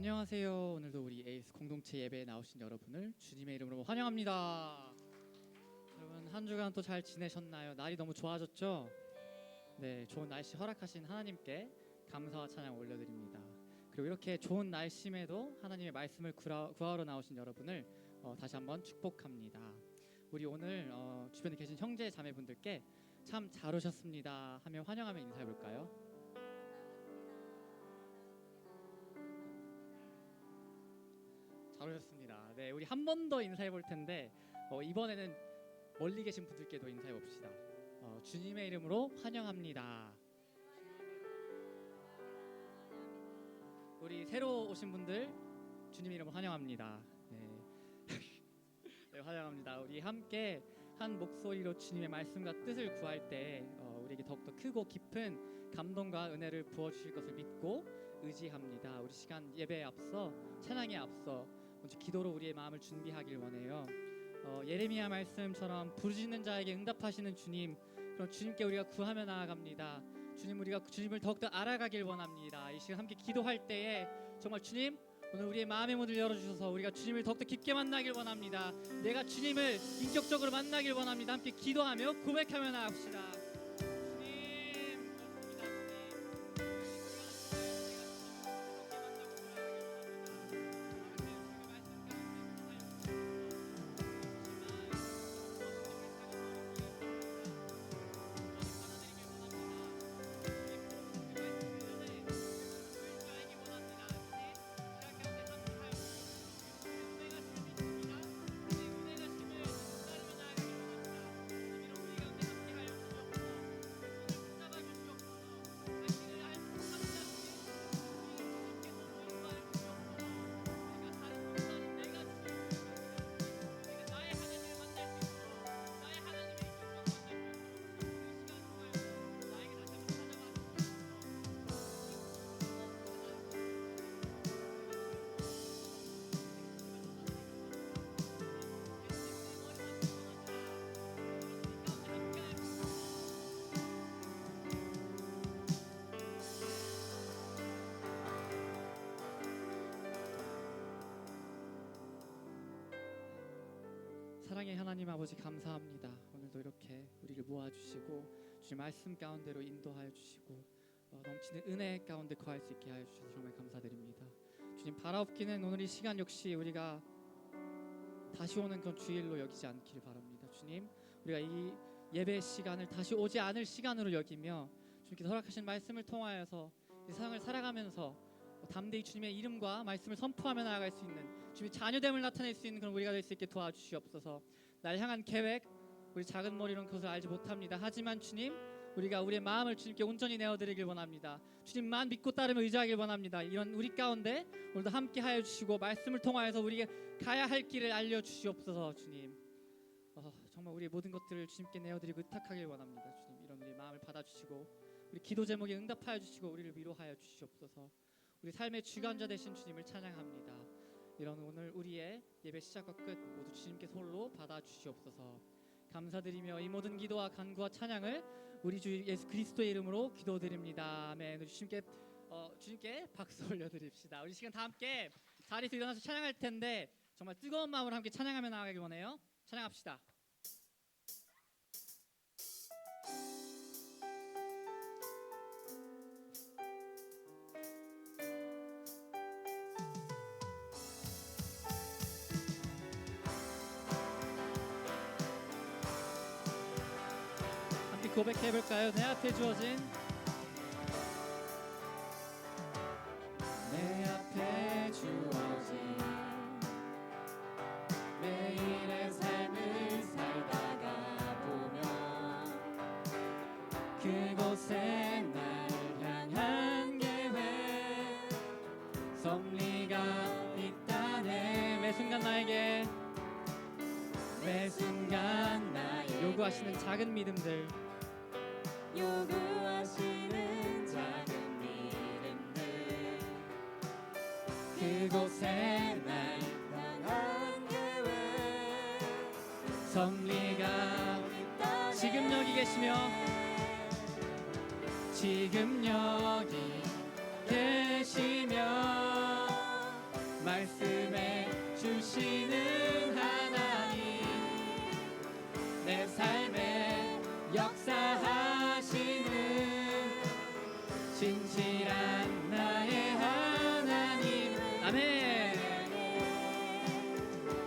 안녕하세요. 오늘도 우리 에이스 공동체 예배에 나오신 여러분을 주님의 이름으로 환영합니다. 여러분 한 주간 또 잘 지내셨나요? 날이 너무 좋아졌죠? 네, 좋은 날씨 허락하신 하나님께 감사와 찬양 올려드립니다. 그리고 이렇게 좋은 날씨에도 하나님의 말씀을 구하러 나오신 여러분을 다시 한번 축복합니다. 우리 오늘 주변에 계신 형제 자매분들께 참 잘 오셨습니다 하며 환영하며 인사해 볼까요? 잘 오셨습니다. 네, 우리 한 번 더 인사해 볼 텐데 이번에는 멀리 계신 분들께도 인사해 봅시다. 주님의 이름으로 환영합니다. 우리 새로 오신 분들 주님의 이름으로 환영합니다. 네. 네, 환영합니다. 우리 함께 한 목소리로 주님의 말씀과 뜻을 구할 때 우리에게 더욱더 크고 깊은 감동과 은혜를 부어주실 것을 믿고 의지합니다. 우리 시간 예배에 앞서 찬양에 앞서 먼저 기도로 우리의 마음을 준비하길 원해요. 예레미야 말씀처럼 부르짖는 자에게 응답하시는 주님, 그럼 주님께 우리가 구하며 나아갑니다. 주님, 우리가 주님을 더욱더 알아가길 원합니다. 이 시간 함께 기도할 때에 정말 주님, 오늘 우리의 마음의 문을 열어주셔서 우리가 주님을 더욱더 깊게 만나길 원합니다. 내가 주님을 인격적으로 만나길 원합니다. 함께 기도하며 고백하며 나아갑시다. 사랑의 하나님 아버지 감사합니다. 오늘도 이렇게 우리를 모아주시고 주님 말씀 가운데로 인도하여 주시고 넘치는 은혜 가운데 거할 수 있게 하여 주셔서 정말 감사드립니다. 주님, 바라옵기는 오늘 이 시간 역시 우리가 다시 오는 그런 주일로 여기지 않기를 바랍니다. 주님, 우리가 이 예배 시간을 다시 오지 않을 시간으로 여기며 주님께서 허락하신 말씀을 통하여서 이 세상을 살아가면서 담대히 주님의 이름과 말씀을 선포하며 나아갈 수 있는 주님의 자녀됨을 나타낼 수 있는 그런 우리가 될 수 있게 도와주시옵소서. 날 향한 계획, 우리 작은 머리로는 그것을 알지 못합니다. 하지만 주님, 우리가 우리의 마음을 주님께 온전히 내어드리길 원합니다. 주님만 믿고 따르며 의지하길 원합니다. 이런 우리 가운데 오늘도 함께하여 주시고 말씀을 통하여서 우리에게 가야 할 길을 알려주시옵소서. 주님, 정말 우리의 모든 것들을 주님께 내어드리고 의탁하길 원합니다. 주님, 이런 우리의 마음을 받아주시고 우리 기도 제목에 응답하여 주시고 우리를 위로하여 주시옵소서. 우리 삶의 주관자 되신 주님을 찬양합니다. 이런 오늘 우리의 예배 시작과 끝 모두 주님께 홀로 받아주시옵소서. 감사드리며 이 모든 기도와 간구와 찬양을 우리 주 예수 그리스도의 이름으로 기도드립니다. 아멘. 우리 주님께 박수 올려드립시다. 우리 시간 다 함께 자리에서 일어나서 찬양할 텐데 정말 뜨거운 마음으로 함께 찬양하며 나아가길 원해요. 찬양합시다. 고백해볼까요? 내 앞에 주어진 매일의 삶을 살다가 보면 그곳에 날 향한 계획 섭리가 있다네. 매 순간 나에게 요구하시는 작은 믿음들 요구하시는 작은 믿음들 그곳에 날 향한 계획 섭리가 있다네. 지금 여기 계시며 지금 여기 계시며 말씀해 주시는 하나님 내 삶에 역사하시는 진실한 나의 하나님. 아멘.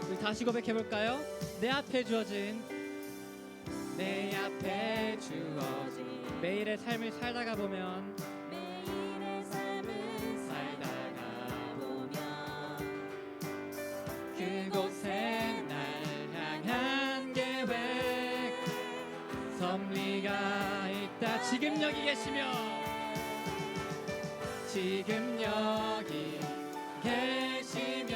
우리 다시 고백해볼까요? 내 앞에 주어진 내 앞에 주어진 매일의 삶을 살다가 보면 매일의 삶을 살다가 보면 그곳에 날 향한 계획 섭리가 있다. 지금 여기 계시며 지금 여기 계시며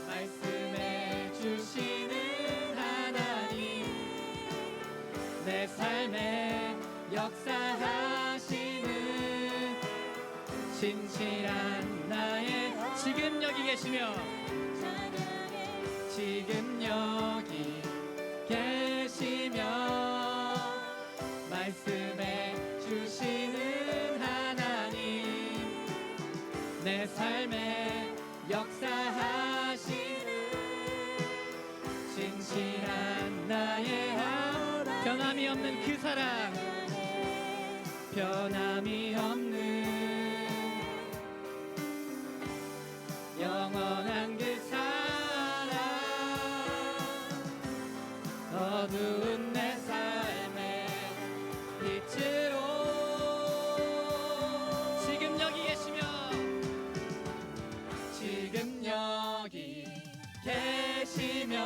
말씀해 주시는 하나님 내 삶에 역사하시는 진실한 나의 지금 여기 계시며 지금 여기 계시며 말씀해 주시는 하나님 내 삶에 역사하시는 진실한 나의 하나님 변함이 없는 그 사랑 변함이 없는 영원한 그 사랑 어두운 내 삶의 빛으로 지금 여기 계시며 지금 여기 계시며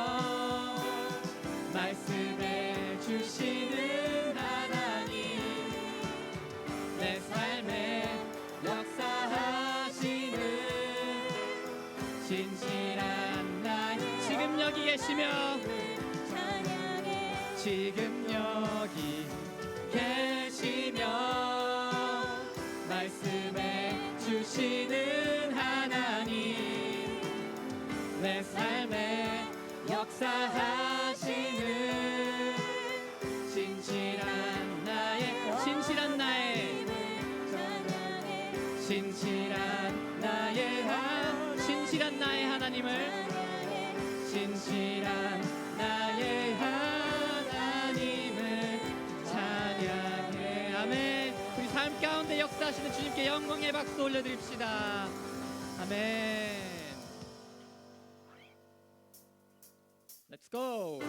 말씀해 주시는 하나님 내 삶에 역사하시는 진실한 나의 지금 여기 계시며 지금 여기 계시며 말씀해 주시는 하나님 내 삶에 역사하시는 진실한 나의 진실한 나의 진실한 나의 하나님을 진실한 나의 하나님을 찬양해. 아멘. 우리 삶 가운데 역사하시는 주님께 영광의 박수 올려드립시다. 아멘. Let's go.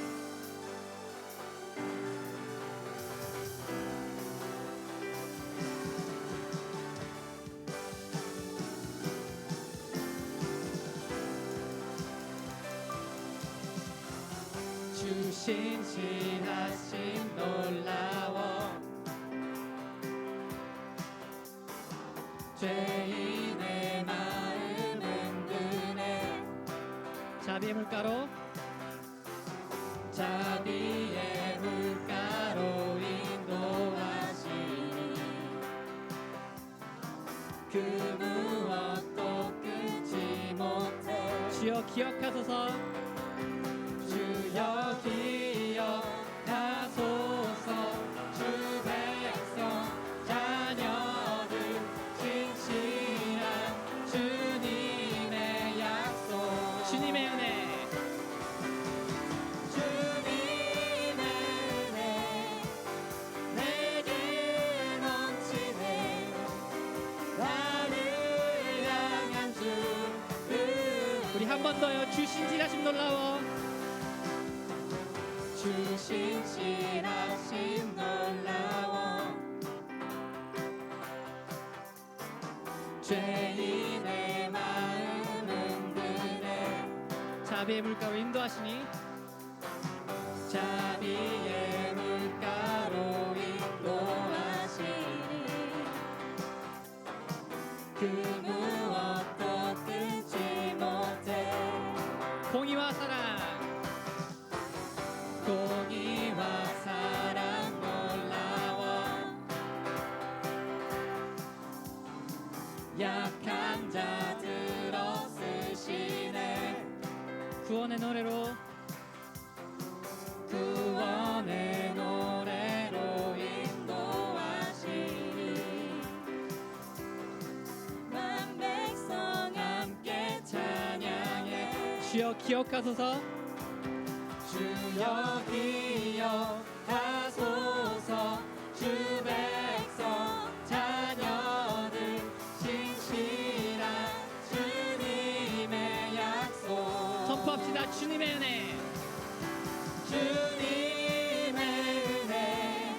주 신실하심 놀라워 죄인의 마음은 드네 자비의 물가로 자비의 물가로 인도하시니 그 무엇도 끊지 못해 주여 기억하소서 주여 기억하소서 주 백성 자녀들 진실한 주님의 약속 주님의 은혜 주님의 은혜 내게 넘치네 나를 향한 주 우리 한 번 더요. 주 신실하심 놀라워 주 신실하심 놀라워 죄인의 마음은 드네 자비의 물가로 인도하시니 자비의 물가로 인도하시니 그 무엇도 끊지 못해 공의와 사랑 공의와 사랑 놀라워 약한 자들 없으시네 구원의 노래로 구원의 노래로 인도하시니 만 백성 함께 주여 기억하소서. 주여 기억하소서. 주 백성 자녀들 신실한 주님의 약속. 선포합시다. 주님의 은혜. 주님의 은혜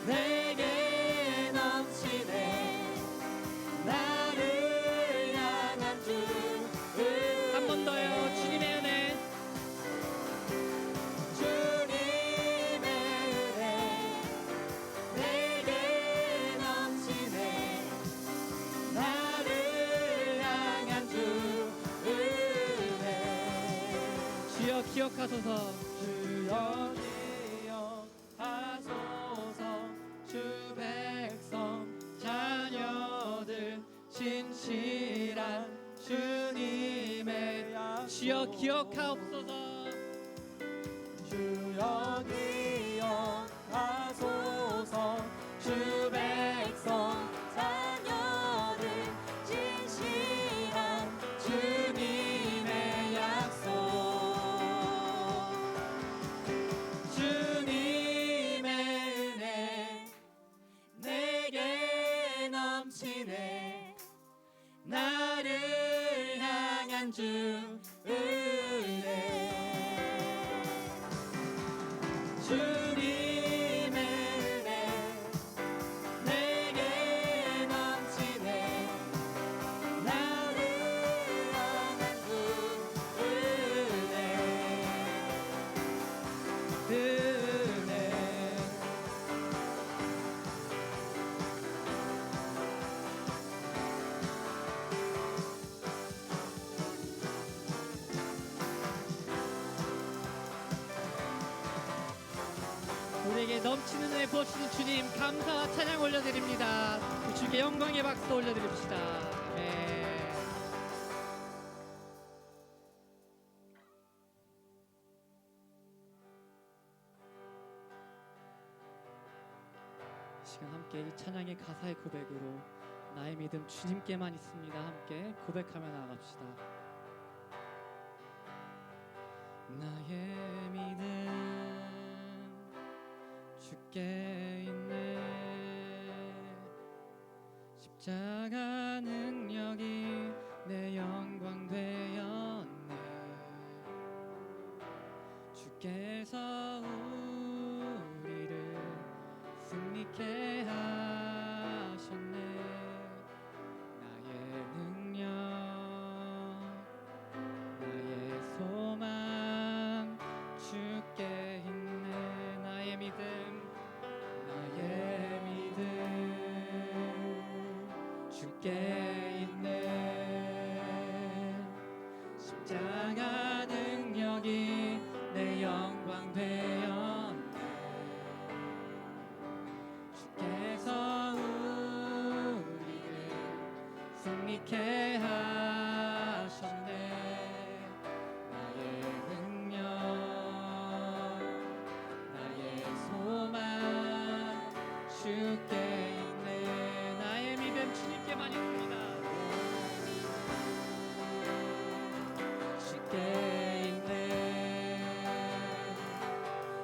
내게 넘치네. 나를 향한 주 은혜. 한 번 더요. 주님의 은혜. 주님의 은혜 내게 넘치네. 나를 향한 주 은혜. 주여 기억하소서. 주여 기억하소서. 주 백성 자녀들 신실한 주님의 약속. 주여 기억하옵소서. 주여 기억하소서. 주 백성 자녀들 진실한 주님의 약속. 주님의 은혜 내게 넘치네. 나를 향한 주 은혜. 주님의 은혜 내게 넘치네. 나를 향한 주 은혜. 우리에게 넘치는 은혜 부어주신 주님 감사와 찬양 올려드립니다. 주께 영광의 박수 올려드립시다. 아멘. 이 시간 함께 이 찬양의 가사의 고백으로 나의 믿음 주님께만 있습니다. 함께 고백하며 나아갑시다. 나의 믿음 주께 있네. 십자가 능력이 내 영광 되었네. 주께서 우리를 승리케 하셨네. 나의 능력 나의 소망 주께 있네. 나의 믿음 주께 있네. 십자가 능력이 내 영광 되었네. 주께서 우리를 승리케 하셨네. 나의 능력 나의 소망 주께 있네. 나의 믿음 주님께만 있습니다. 주께 있네.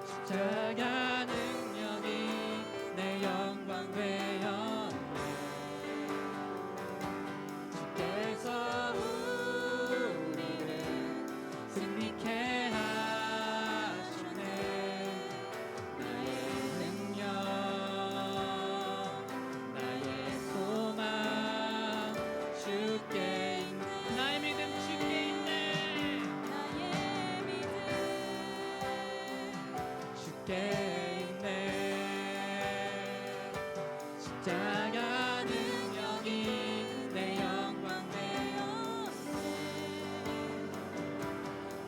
십자가 능력이 내 영광 되었네. 주께서 우리를 승리케 하시네. 나의 능력 나의 소망 주께 있네. 나의 믿음 주께 있네. 나의 믿음 주께 있네. 십자가 능력이 내 영광 되었네.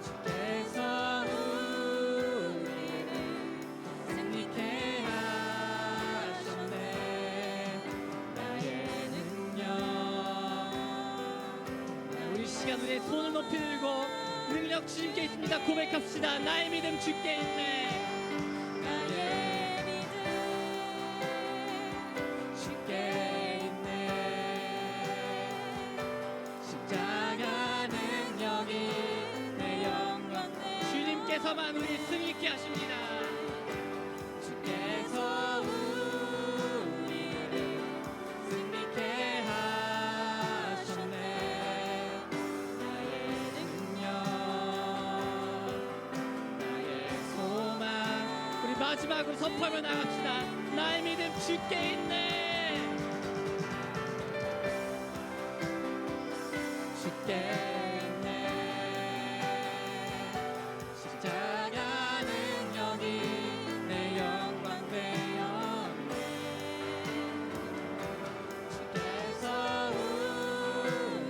주께서 우리를 승리케 하셨네. 나의 능력 우리 시간 위에 손을 높이 들고 능력 주님께 있습니다. 고백합시다. 나의 믿음 주께 있네. 나의 믿음 주께 있네. 십자가 능력이 마지막으로 선포하며 나갑시다. 나의 믿음 주께 있네. 주께 있네. 십자가 능력이 내 영광 되었네. 주께서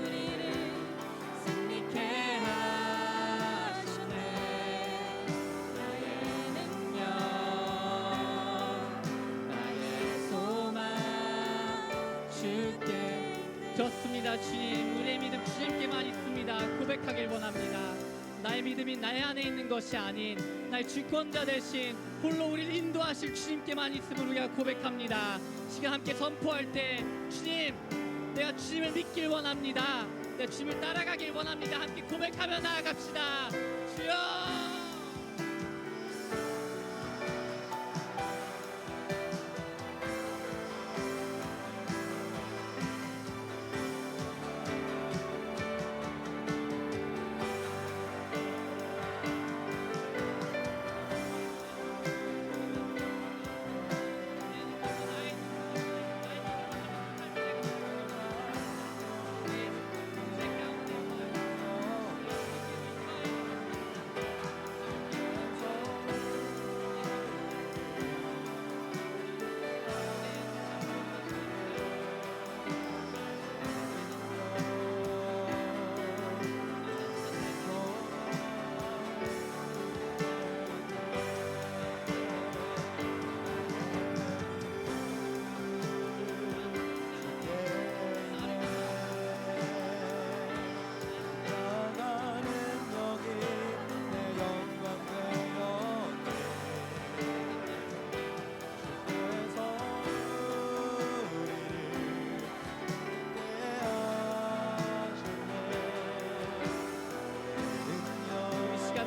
우리를 승리케 하셨네. 나의 능력, 나의 소망 주께. 좋습니다. 주님, 우리의 믿음 주님께만 있습니다. 고백하길 원합니다. 나의 믿음이 나의 안에 있는 것이 아닌 나의 주권자 되신 홀로 우리를 인도하실 주님께만 있음을 우리가 고백합니다. 시간 함께 선포할 때 주님, 내가 주님을 믿길 원합니다. 내가 주님을 따라가길 원합니다. 함께 고백하며 나아갑시다. 주여.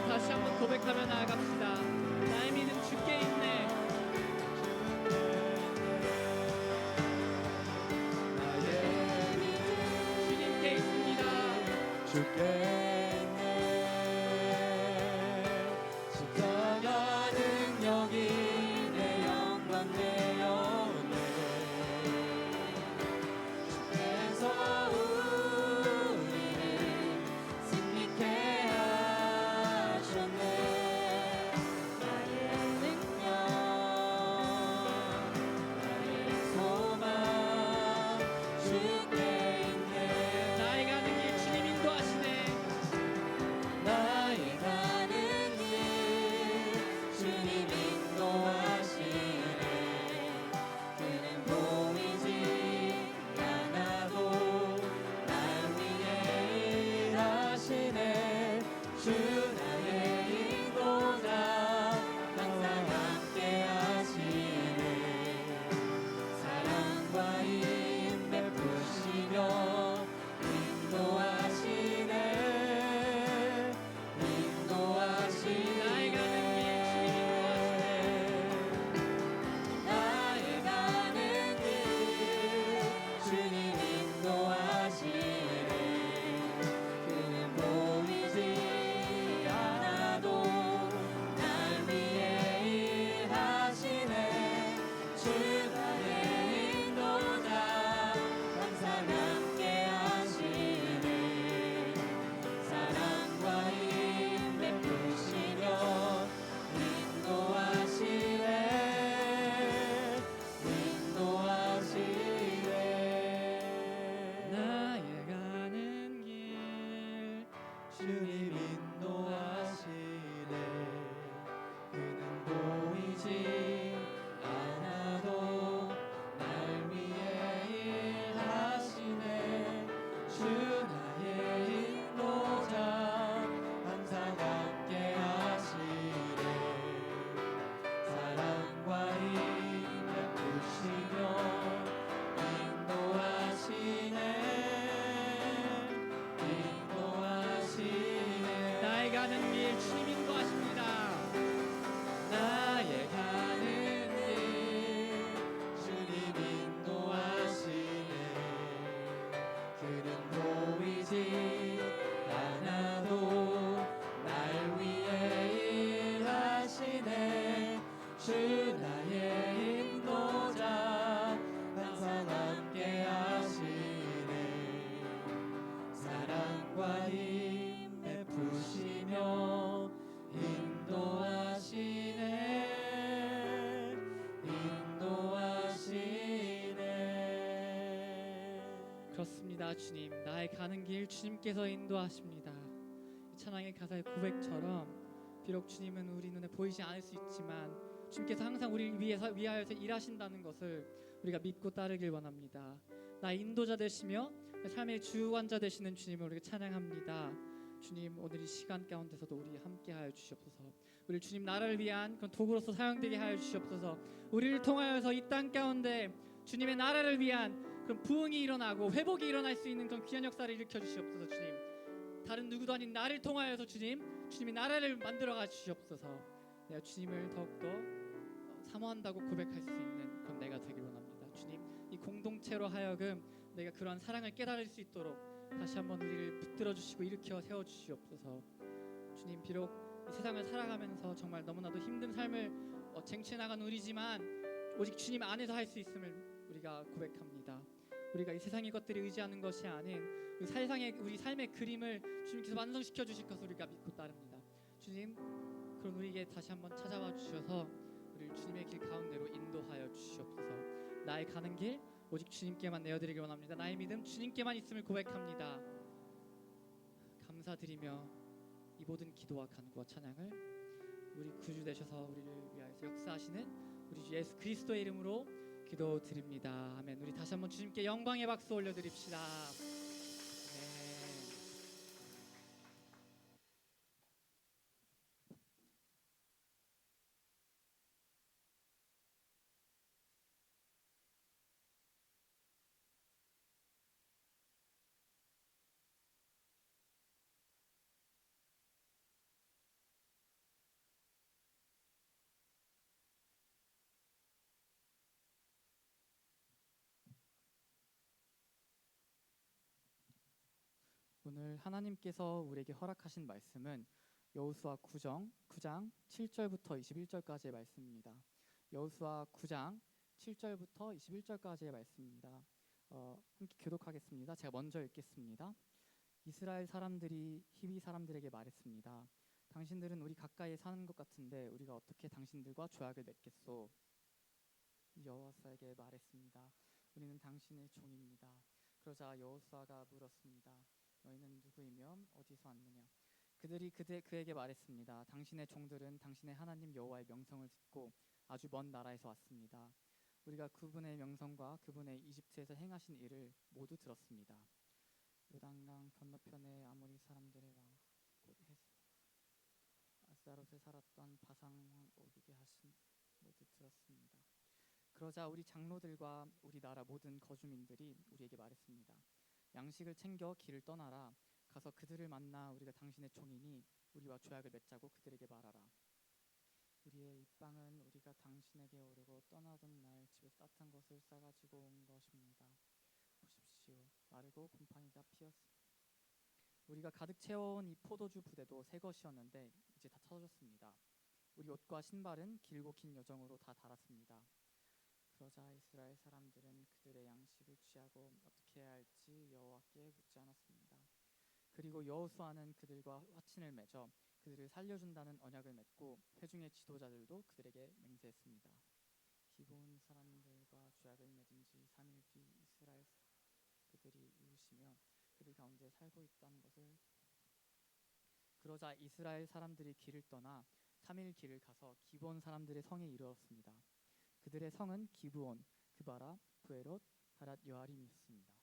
다시 한번 고백하며 나아갑시다. 나의 믿음 주께 있네. 나의 믿음 주님께 있습니다. 주께 있네. 십자가 능력이 내 영광 되었네. 주께서 우리를 승리케 하셨네. 나의 능력, 나의 소망 주께 있네. 나의 가는 길 주님 인도하시네. 나의 가는 길 주님 인도하시네. 그는 보이지 않아도 날 위해 일하시네. 주 나의 인도자 항상 함께 하시네. 사랑과 힘 베푸시며 인도하시네. 나의 가는 길 나의 가는 길 주님 인도하시네. 그는 보이지 않아도 날 위해 일하시네. 주 나의 인도자 항상 함께 하시네. 사랑과 힘 베푸시며 인도하시네. 나의 가는 길 주님 인도하시네. 그는 보이지 않아도 날 위해 일하시네. 주 나의 인도자 항상 함께 하시네. 사랑과 힘 베푸시며 인도하시네. 나의 가는 길 주님 인도하십니다. 나의 가는 길 주님 인도하시네. 그는 보이지 않아도 날 위해 일하시네. 주 주님. 나의 가는 길 주님께서 인도하십니다. 이 찬양의 가사의 고백처럼 비록 주님은 우리 눈에 보이지 않을 수 있지만 주님께서 항상 우리를 위하여서 일하신다는 것을 우리가 믿고 따르길 원합니다. 나의 인도자 되시며 삶의 주관자 되시는 주님을 우리가 찬양합니다. 주님, 오늘 이 시간 가운데서도 우리 함께하여 주시옵소서. 우리 주님 나라를 위한 그런 도구로서 사용되게 하여 주시옵소서. 우리를 통하여서 이 땅 가운데 주님의 나라를 위한 그런 부흥이 일어나고 회복이 일어날 수 있는 그런 귀한 역사를 일으켜 주시옵소서. 주님, 다른 누구도 아닌 나를 통하여서 주님의 나라를 만들어 가 주시옵소서. 내가 주님을 더욱더 사모한다고 고백할 수 있는 그런 내가 되길 원합니다. 주님, 이 공동체로 하여금 내가 그러한 사랑을 깨달을 수 있도록 다시 한번 우리를 붙들어 주시고 일으켜 세워 주시옵소서. 주님, 비록 이 세상을 살아가면서 정말 너무나도 힘든 삶을 쟁취해 나간 우리지만 오직 주님 안에서 할 수 있음을 우리가 고백합니다. 우리가 이 세상의 것들을 의지하는 것이 아닌 우리 삶의 그림을 주님께서 완성시켜 주실 것을 우리가 믿고 따릅니다. 주님, 그런 우리에게 다시 한번 찾아와 주셔서 우리를 주님의 길 가운데로 인도하여 주시옵소서. 나의 가는 길 오직 주님께만 내어드리길 원합니다. 나의 믿음 주님께만 있음을 고백합니다. 감사드리며 이 모든 기도와 간구와 찬양을 우리 구주 되셔서 우리를 위하여서 역사하시는 우리 주 예수 그리스도의 이름으로 기도드립니다. 아멘. 우리 다시 한번 주님께 영광의 박수 올려드립시다. 오늘 하나님께서 우리에게 허락하신 말씀은 여호수아 9장 7절부터 21절까지의 말씀입니다. 여호수아 9장 7절부터 21절까지의 말씀입니다. 함께 교독하겠습니다. 제가 먼저 읽겠습니다. 이스라엘 사람들이 히비 사람들에게 말했습니다. 당신들은 우리 가까이에 사는 것 같은데 우리가 어떻게 당신들과 조약을 맺겠소? 여호수아에게 말했습니다. 우리는 당신의 종입니다. 그러자 여호수아가 물었습니다. 너희는 누구이며 어디서 왔느냐? 그들이 그에게 말했습니다. 당신의 종들은 당신의 하나님 여호와의 명성을 듣고 아주 먼 나라에서 왔습니다. 우리가 그분의 명성과 그분의 이집트에서 행하신 일을 모두 들었습니다. 요단강 건너편의 아모리 사람들의 왕 곧 아스타롯에 살았던 바산 왕 오기게 하신 모두 들었습니다. 그러자 우리 장로들과 우리 나라 모든 거주민들이 우리에게 말했습니다. 양식을 챙겨 길을 떠나라. 가서 그들을 만나 우리가 당신의 종이니 우리와 조약을 맺자고 그들에게 말하라. 우리의 입방은 우리가 당신에게 오르고 떠나던 날 집에서 따뜻한 것을 싸가지고 온 것입니다. 보십시오. 마르고 곰팡이가 피었습니다. 우리가 가득 채워온 이 포도주 부대도 새 것이었는데 이제 다 터졌습니다. 우리 옷과 신발은 길고 긴 여정으로 다 닳았습니다. 그러자 이스라엘 사람들은 그들의 양식을 취하고 어떻게 해야 할지 여호와께 묻지 않았습니다. 그리고 여호수아는 그들과 화친을 맺어 그들을 살려준다는 언약을 맺고 회중의 지도자들도 그들에게 맹세했습니다. 기브온 사람들과 조약을 맺은 지 3일 뒤 이스라엘 그들이 이웃이며 그들 가운데 살고 있다는 것을 그러자 이스라엘 사람들이 길을 떠나 3일 길을 가서 기브온 사람들의 성에 이르렀습니다. 그들의 성은 기브온, 그바라, 브에롯, 하랏 요아림이었습니다.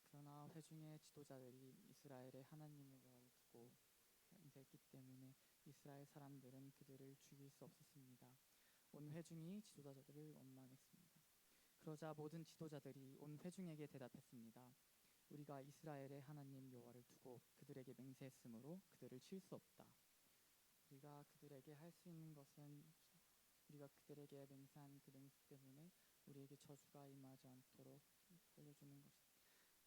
그러나 회중의 지도자들이 이스라엘의 하나님을 두고 맹세했기 때문에 이스라엘 사람들은 그들을 죽일 수 없었습니다. 온 회중이 지도자들을 원망했습니다. 그러자 모든 지도자들이 온 회중에게 대답했습니다. 우리가 이스라엘의 하나님 여호와를 두고 그들에게 맹세했으므로 그들을 칠 수 없다. 우리가 그들에게 할 수 있는 것은 우리가 그들에게 맹세한 그 맹세 때문에 우리에게 저주가 임하지 않도록 살려주는 것이다.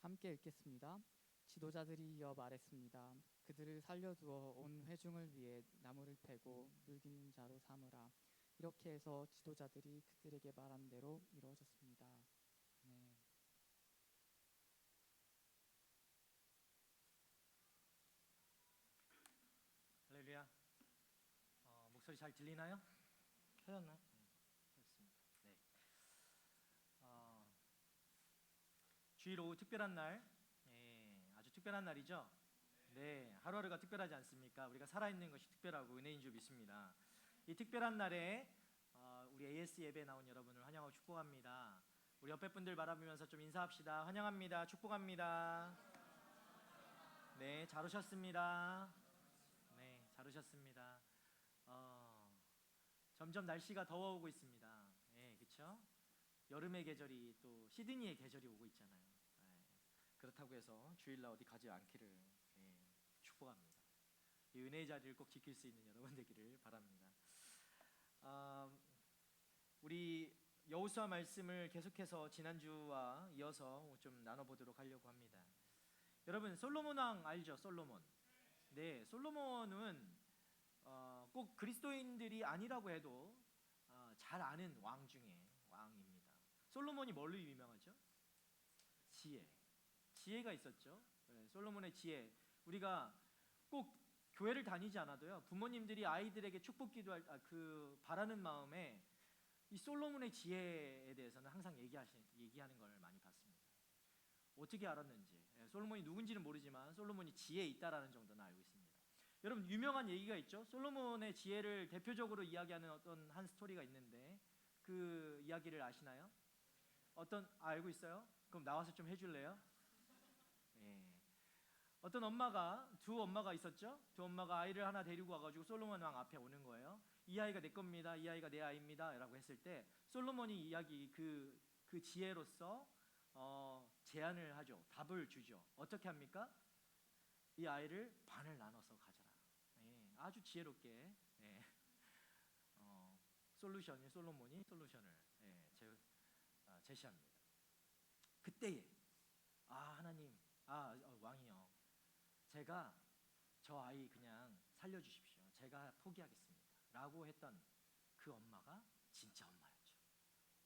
함께 읽겠습니다. 지도자들이 이어 말했습니다. 그들을 살려두어 온 회중을 위해 나무를 패고 물깃는 자로 삼으라. 이렇게 해서 지도자들이 그들에게 말한 대로 이루어졌습니다. 네. 할렐루야. 목소리 잘 들리나요? 켜졌나요? 그렇습니다. 네. 주일 오후 특별한 날 특별한 날이죠? 네, 하루하루가 특별하지 않습니까? 우리가 살아있는 것이 특별하고 은혜인 줄 믿습니다. 이 특별한 날에 우리 AS 예배에 나온 여러분을 환영하고 축복합니다. 우리 옆에 분들 바라보면서 좀 인사합시다. 환영합니다. 축복합니다. 네, 잘 오셨습니다. 네, 잘 오셨습니다. 점점 날씨가 더워오고 있습니다. 네, 그렇죠? 여름의 계절이 또 시드니의 계절이 오고 있잖아요. 네, 그렇다고 해서 주일날 어디 가지 않기를 축복합니다. 이 은혜의 자리를 꼭 지킬 수 있는 여러분 되기를 바랍니다. 우리 여호수아 말씀을 계속해서 지난주와 이어서 좀 나눠보도록 하려고 합니다. 여러분 솔로몬 왕 알죠? 솔로몬. 네, 솔로몬은 꼭 그리스도인들이 아니라고 해도 잘 아는 왕 중에 왕입니다. 솔로몬이 뭘로 유명하죠? 지혜가 있었죠. 네, 솔로몬의 지혜. 우리가 꼭 교회를 다니지 않아도요, 부모님들이 아이들에게 축복 기도할 바라는 마음에 이 솔로몬의 지혜에 대해서는 항상 얘기하는 걸 많이 봤습니다. 어떻게 알았는지, 솔로몬이 누군지는 모르지만 솔로몬이 지혜에 있다라는 정도는 알고 있습니다. 여러분 유명한 얘기가 있죠. 솔로몬의 지혜를 대표적으로 이야기하는 어떤 한 스토리가 있는데 그 이야기를 아시나요? 알고 있어요? 그럼 나와서 좀 해줄래요? 예. 어떤 두 엄마가 있었죠. 두 엄마가 아이를 하나 데리고 와가지고 솔로몬 왕 앞에 오는 거예요. 이 아이가 내 겁니다. 이 아이가 내 아이입니다. 라고 했을 때 솔로몬이 그 지혜로서 제안을 하죠. 답을 주죠. 어떻게 합니까? 이 아이를 반을 나눠서 가져라. 예, 아주 지혜롭게 솔로몬이 솔루션을 제시합니다. 그때에 하나님, 왕이요, 제가 저 아이 그냥 살려주십시오. 제가 포기하겠습니다. 라고 했던 그 엄마가 진짜 엄마였죠.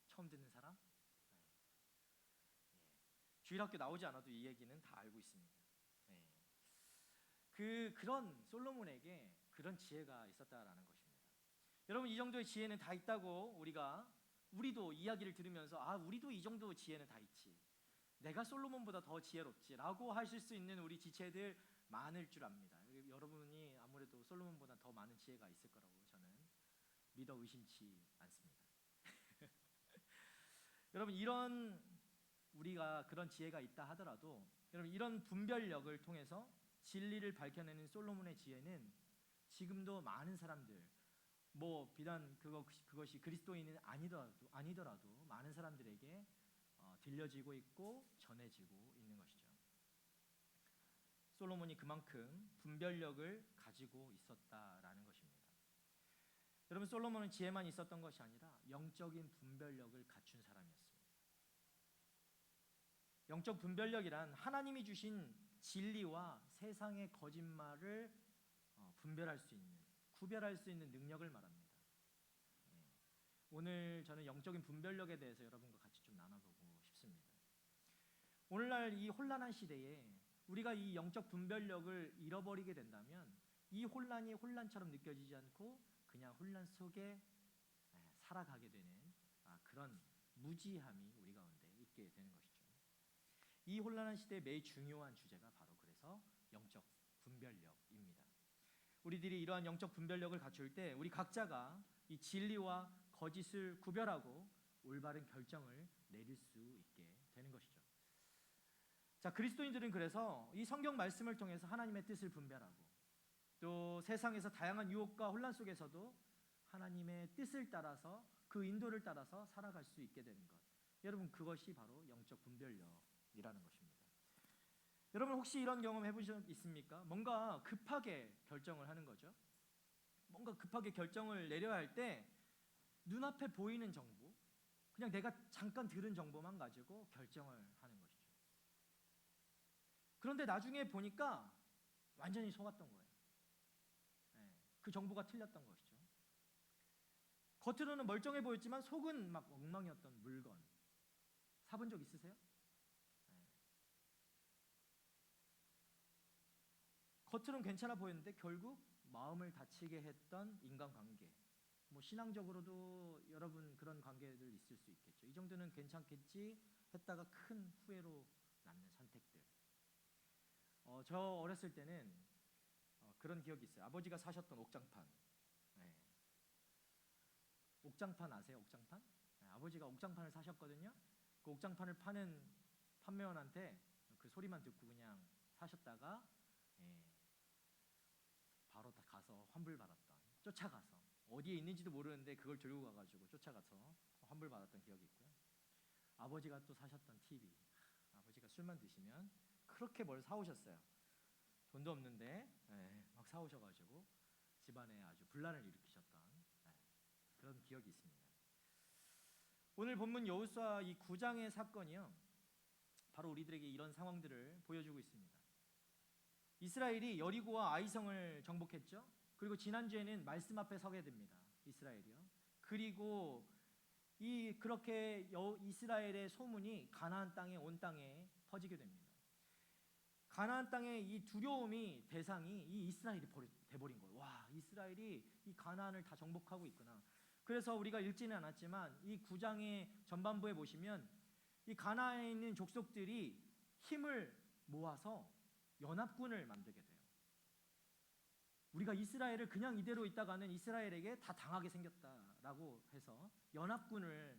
처음 듣는 사람? 주일학교 나오지 않아도 이 얘기는 다 알고 있습니다. 그런 솔로몬에게 그런 지혜가 있었다라는 것입니다. 여러분 이 정도의 지혜는 다 있다고 우리도 이야기를 들으면서 우리도 이 정도 지혜는 다 있지. 내가 솔로몬보다 더 지혜롭지라고 하실 수 있는 우리 지체들 많을 줄 압니다. 여러분이 아무래도 솔로몬보다 더 많은 지혜가 있을 거라고 저는 믿어 의심치 않습니다. 여러분 우리가 그런 지혜가 있다 하더라도 여러분 이런 분별력을 통해서 진리를 밝혀내는 솔로몬의 지혜는 지금도 많은 사람들 비단 그것이 그리스도인은 아니더라도 많은 사람들에게 들려지고 있고 전해지고 있는 것이죠. 솔로몬이 그만큼 분별력을 가지고 있었다라는 것입니다. 여러분 솔로몬은 지혜만 있었던 것이 아니라 영적인 분별력을 갖춘 사람이었습니다. 영적 분별력이란 하나님이 주신 진리와 세상의 거짓말을 구별할 수 있는 능력을 말합니다. 오늘 저는 영적인 분별력에 대해서 여러분과 같이 좀 나눠보고 싶습니다. 오늘날 이 혼란한 시대에 우리가 이 영적 분별력을 잃어버리게 된다면 이 혼란이 혼란처럼 느껴지지 않고 그냥 혼란 속에 살아가게 되는 그런 무지함이 우리 가운데 있게 되는 것이죠. 이 혼란한 시대의 매우 중요한 주제가 바로 그래서 영적 분별력입니다. 우리들이 이러한 영적 분별력을 갖출 때 우리 각자가 이 진리와 거짓을 구별하고 올바른 결정을 내릴 수 있게 되는 것이죠. 자, 그리스도인들은 그래서 이 성경 말씀을 통해서 하나님의 뜻을 분별하고 또 세상에서 다양한 유혹과 혼란 속에서도 하나님의 뜻을 따라서 그 인도를 따라서 살아갈 수 있게 되는 것. 여러분 그것이 바로 영적 분별력이라는 것입니다. 여러분 혹시 이런 경험 해보신 적 있습니까? 뭔가 급하게 결정을 하는 거죠. 뭔가 급하게 결정을 내려야 할 때 눈앞에 보이는 정보, 그냥 내가 잠깐 들은 정보만 가지고 결정을 하는 것이죠. 그런데 나중에 보니까 완전히 속았던 거예요. 그 정보가 틀렸던 것이죠. 겉으로는 멀쩡해 보였지만 속은 막 엉망이었던 물건. 사본 적 있으세요? 겉으로는 괜찮아 보였는데 결국 마음을 다치게 했던 인간관계. 신앙적으로도 여러분 그런 관계들 있을 수 있겠죠. 이 정도는 괜찮겠지 했다가 큰 후회로 남는 선택들. 저 어렸을 때는 그런 기억이 있어요. 아버지가 사셨던 옥장판. 네. 옥장판 아세요? 옥장판? 네, 아버지가 옥장판을 사셨거든요. 그 옥장판을 파는 판매원한테 그 소리만 듣고 그냥 사셨다가 예, 바로 다 가서 환불받았던, 쫓아가서 어디에 있는지도 모르는데 그걸 들고 가가지고 쫓아가서 환불받았던 기억이 있고요. 아버지가 또 사셨던 TV, 아버지가 술만 드시면 그렇게 뭘 사오셨어요. 돈도 없는데 막 사오셔가지고 집안에 아주 분란을 일으키셨던 그런 기억이 있습니다. 오늘 본문 여호수아 이 9장의 사건이요, 바로 우리들에게 이런 상황들을 보여주고 있습니다. 이스라엘이 여리고와 아이성을 정복했죠. 그리고 지난주에는 말씀 앞에 서게 됩니다. 이스라엘이요. 그리고 그렇게 이스라엘의 소문이 가나안 땅에, 온 땅에 퍼지게 됩니다. 가나안 땅의 이 두려움이 대상이 이 이스라엘이 돼버린 거예요. 와, 이스라엘이 이 가나안을 다 정복하고 있구나. 그래서 우리가 읽지는 않았지만 이 9장의 전반부에 보시면 이 가나안에 있는 족속들이 힘을 모아서 연합군을 만들게 돼요. 우리가 이스라엘을 그냥 이대로 있다가는 이스라엘에게 다 당하게 생겼다라고 해서 연합군을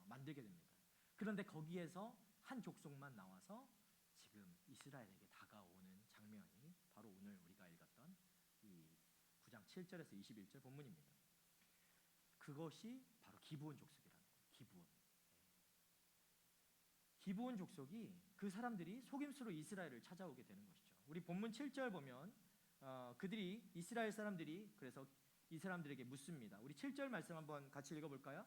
만들게 됩니다. 그런데 거기에서 한 족속만 나와서 지금 이스라엘에게 다가오는 장면이 바로 오늘 우리가 읽었던 이 9장 7절에서 21절 본문입니다. 그것이 바로 기브온 족속이라는 거예요. 기브온. 기브온 족속이, 그 사람들이 속임수로 이스라엘을 찾아오게 되는 것이죠. 우리 본문 7절 보면 그들이, 이스라엘 사람들이 그래서 이 사람들에게 묻습니다. 우리 7절 말씀 한번 같이 읽어볼까요?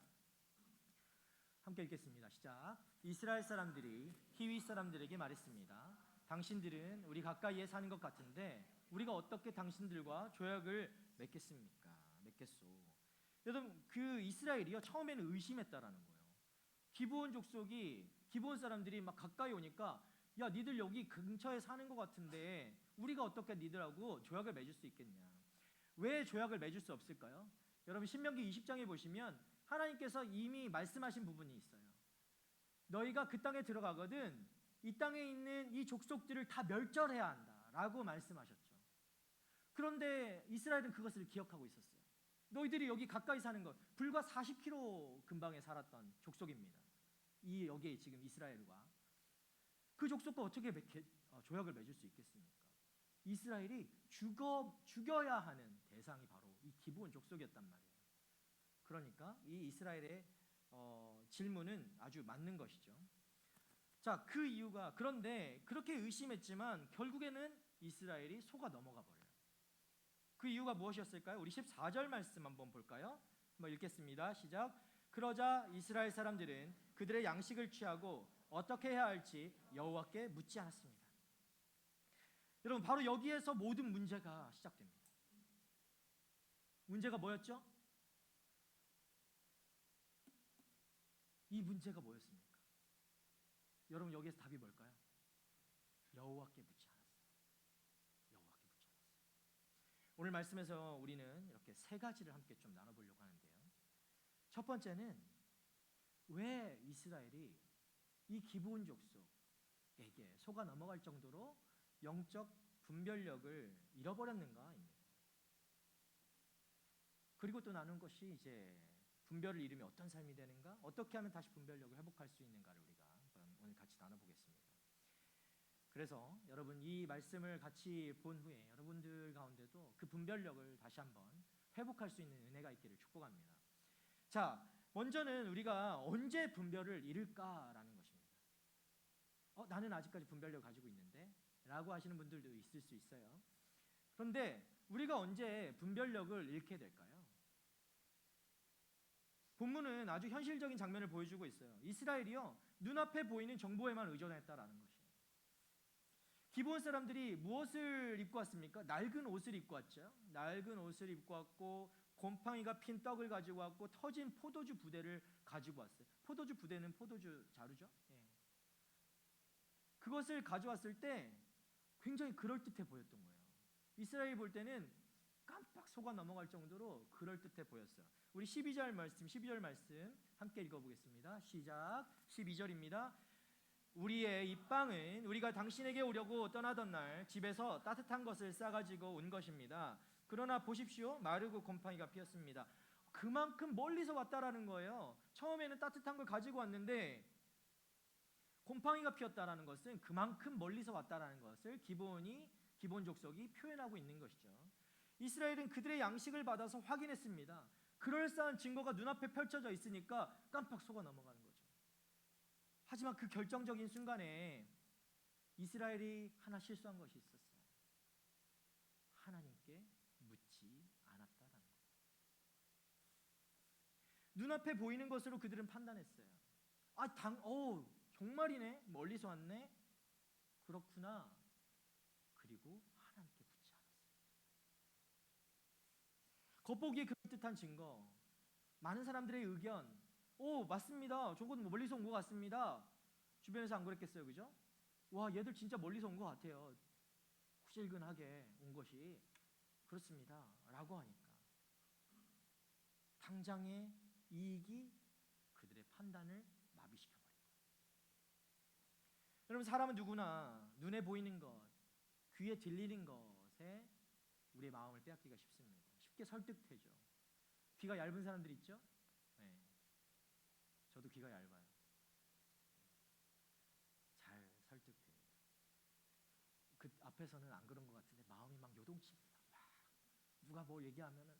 함께 읽겠습니다. 시작. 이스라엘 사람들이 히위 사람들에게 말했습니다. 당신들은 우리 가까이에 사는 것 같은데 우리가 어떻게 당신들과 조약을 맺겠습니까? 맺겠소. 여러분, 그 이스라엘이요, 처음에는 의심했다라는 거예요. 기브온 족속이, 기브온 사람들이 막 가까이 오니까, 야, 니들 여기 근처에 사는 것 같은데 우리가 어떻게 니들하고 조약을 맺을 수 있겠냐? 왜 조약을 맺을 수 없을까요? 여러분, 신명기 20장에 보시면 하나님께서 이미 말씀하신 부분이 있어요. 너희가 그 땅에 들어가거든 이 땅에 있는 이 족속들을 다 멸절해야 한다라고 말씀하셨죠. 그런데 이스라엘은 그것을 기억하고 있었어요. 너희들이 여기 가까이 사는 것, 불과 40km 근방에 살았던 족속입니다. 여기에 지금 이스라엘과 그 족속과 어떻게 조약을 맺을 수 있겠습니까? 이스라엘이 죽여야 하는 대상이 바로 이 기브온 족속이었단 말이에요. 그러니까 이 이스라엘의 질문은 아주 맞는 것이죠. 자, 그 이유가, 그런데 그렇게 의심했지만 결국에는 이스라엘이 속아 넘어가 버려요. 그 이유가 무엇이었을까요? 우리 14절 말씀 한번 볼까요? 한번 읽겠습니다. 시작. 그러자 이스라엘 사람들은 그들의 양식을 취하고 어떻게 해야 할지 여호와께 묻지 않았습니다. 여러분, 바로 여기에서 모든 문제가 시작됩니다. 문제가 뭐였죠? 이 문제가 뭐였습니까? 여러분, 여기에서 답이 뭘까요? 여호와께 묻지 않았어요. 여호와께 묻지 않았어요. 오늘 말씀에서 우리는 이렇게 세 가지를 함께 좀 나눠보려고 하는데요. 첫 번째는 왜 이스라엘이 이 기브온 족속에게 속아 넘어갈 정도로 영적 분별력을 잃어버렸는가입니다. 그리고 또 나눈 것이 이제 분별을 잃으면 어떤 삶이 되는가? 어떻게 하면 다시 분별력을 회복할 수 있는가를 우리가 오늘 같이 나눠보겠습니다. 그래서 여러분, 이 말씀을 같이 본 후에 여러분들 가운데도 그 분별력을 다시 한번 회복할 수 있는 은혜가 있기를 축복합니다. 자, 먼저는 우리가 언제 분별을 잃을까라는 것입니다. 나는 아직까지 분별력을 가지고 있는데 라고 하시는 분들도 있을 수 있어요. 그런데 우리가 언제 분별력을 잃게 될까요? 본문은 아주 현실적인 장면을 보여주고 있어요. 이스라엘이요, 눈앞에 보이는 정보에만 의존했다라는 것이에요. 기브온 사람들이 무엇을 입고 왔습니까? 낡은 옷을 입고 왔죠. 낡은 옷을 입고 왔고 곰팡이가 핀 떡을 가지고 왔고 터진 포도주 부대를 가지고 왔어요. 포도주 부대는 포도주 자루죠. 예. 그것을 가져왔을 때 굉장히 그럴듯해 보였던 거예요. 이스라엘이 볼 때는 깜빡 속아 넘어갈 정도로 그럴듯해 보였어요. 우리 12절 말씀 함께 읽어보겠습니다. 시작. 12절입니다. 우리의 이 빵은 우리가 당신에게 오려고 떠나던 날 집에서 따뜻한 것을 싸가지고 온 것입니다. 그러나 보십시오. 마르고 곰팡이가 피었습니다. 그만큼 멀리서 왔다라는 거예요. 처음에는 따뜻한 걸 가지고 왔는데 곰팡이가 피었다라는 것은 그만큼 멀리서 왔다라는 것을 기본 족속이 표현하고 있는 것이죠. 이스라엘은 그들의 양식을 받아서 확인했습니다. 그럴싸한 증거가 눈앞에 펼쳐져 있으니까 깜빡 속아 넘어가는 거죠. 하지만 그 결정적인 순간에 이스라엘이 하나 실수한 것이 있었어요. 하나님께 묻지 않았다라는 거예요. 눈앞에 보이는 것으로 그들은 판단했어요. 정말이네. 멀리서 왔네. 그렇구나. 그리고 하나님께 묻지 않았어요. 겉보기에 그럴듯한 증거, 많은 사람들의 의견, 맞습니다. 저건 멀리서 온 것 같습니다. 주변에서 안 그랬겠어요, 그죠? 와, 얘들 진짜 멀리서 온 것 같아요. 후질근하게 온 것이 그렇습니다. 라고 하니까 당장의 이익이 그들의 판단을 마비시켜버린 거예요. 여러분, 사람은 누구나 눈에 보이는 것, 귀에 들리는 것에 우리의 마음을 빼앗기가 쉽습니다. 쉽게 설득되죠. 귀가 얇은 사람들 있죠? 네. 저도 귀가 얇아요. 잘 설득돼요. 그 앞에서는 안 그런 것 같은데 마음이 막 요동칩니다. 막 누가 뭐 얘기하면은